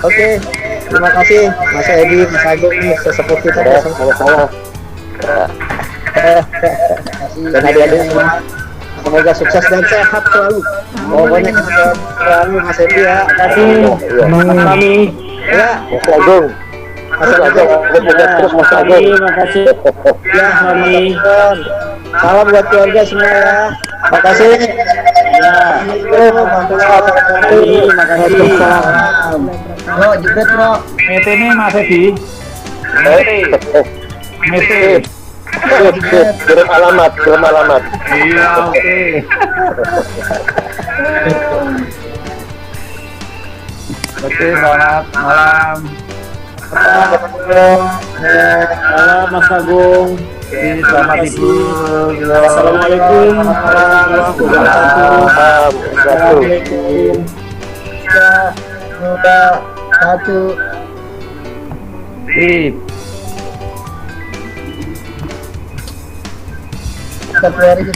J: Oke, terima kasih Mas Edi, Mas Agung, sesepuh kita sama-sama. Dan adik-adik semua, semoga sukses dan sehat selalu. Pokoknya sehat selalu Mas Edi ya. Terima kasih. Mas Fahmi. Ya, Mas Agung. Mas Agung, terus Mas Agung.
M: Terima kasih.
J: Ya, Fahmi. Salam buat keluarga semua ya. Terima kasih. Ya.
M: Terima kasih.
G: Bro, jebret bro.
C: Mete nih Mas Edi. Mete.
J: Kirim alamat.
C: Iya, oke. Oke, selamat malam.
M: Malam Mas Agung.
C: Selamat tidur.
M: Assalamualaikum warahmatullahi wabarakatuh. Assalamualaikum.
G: Satu.
C: Sip.
G: Kita keluar aja.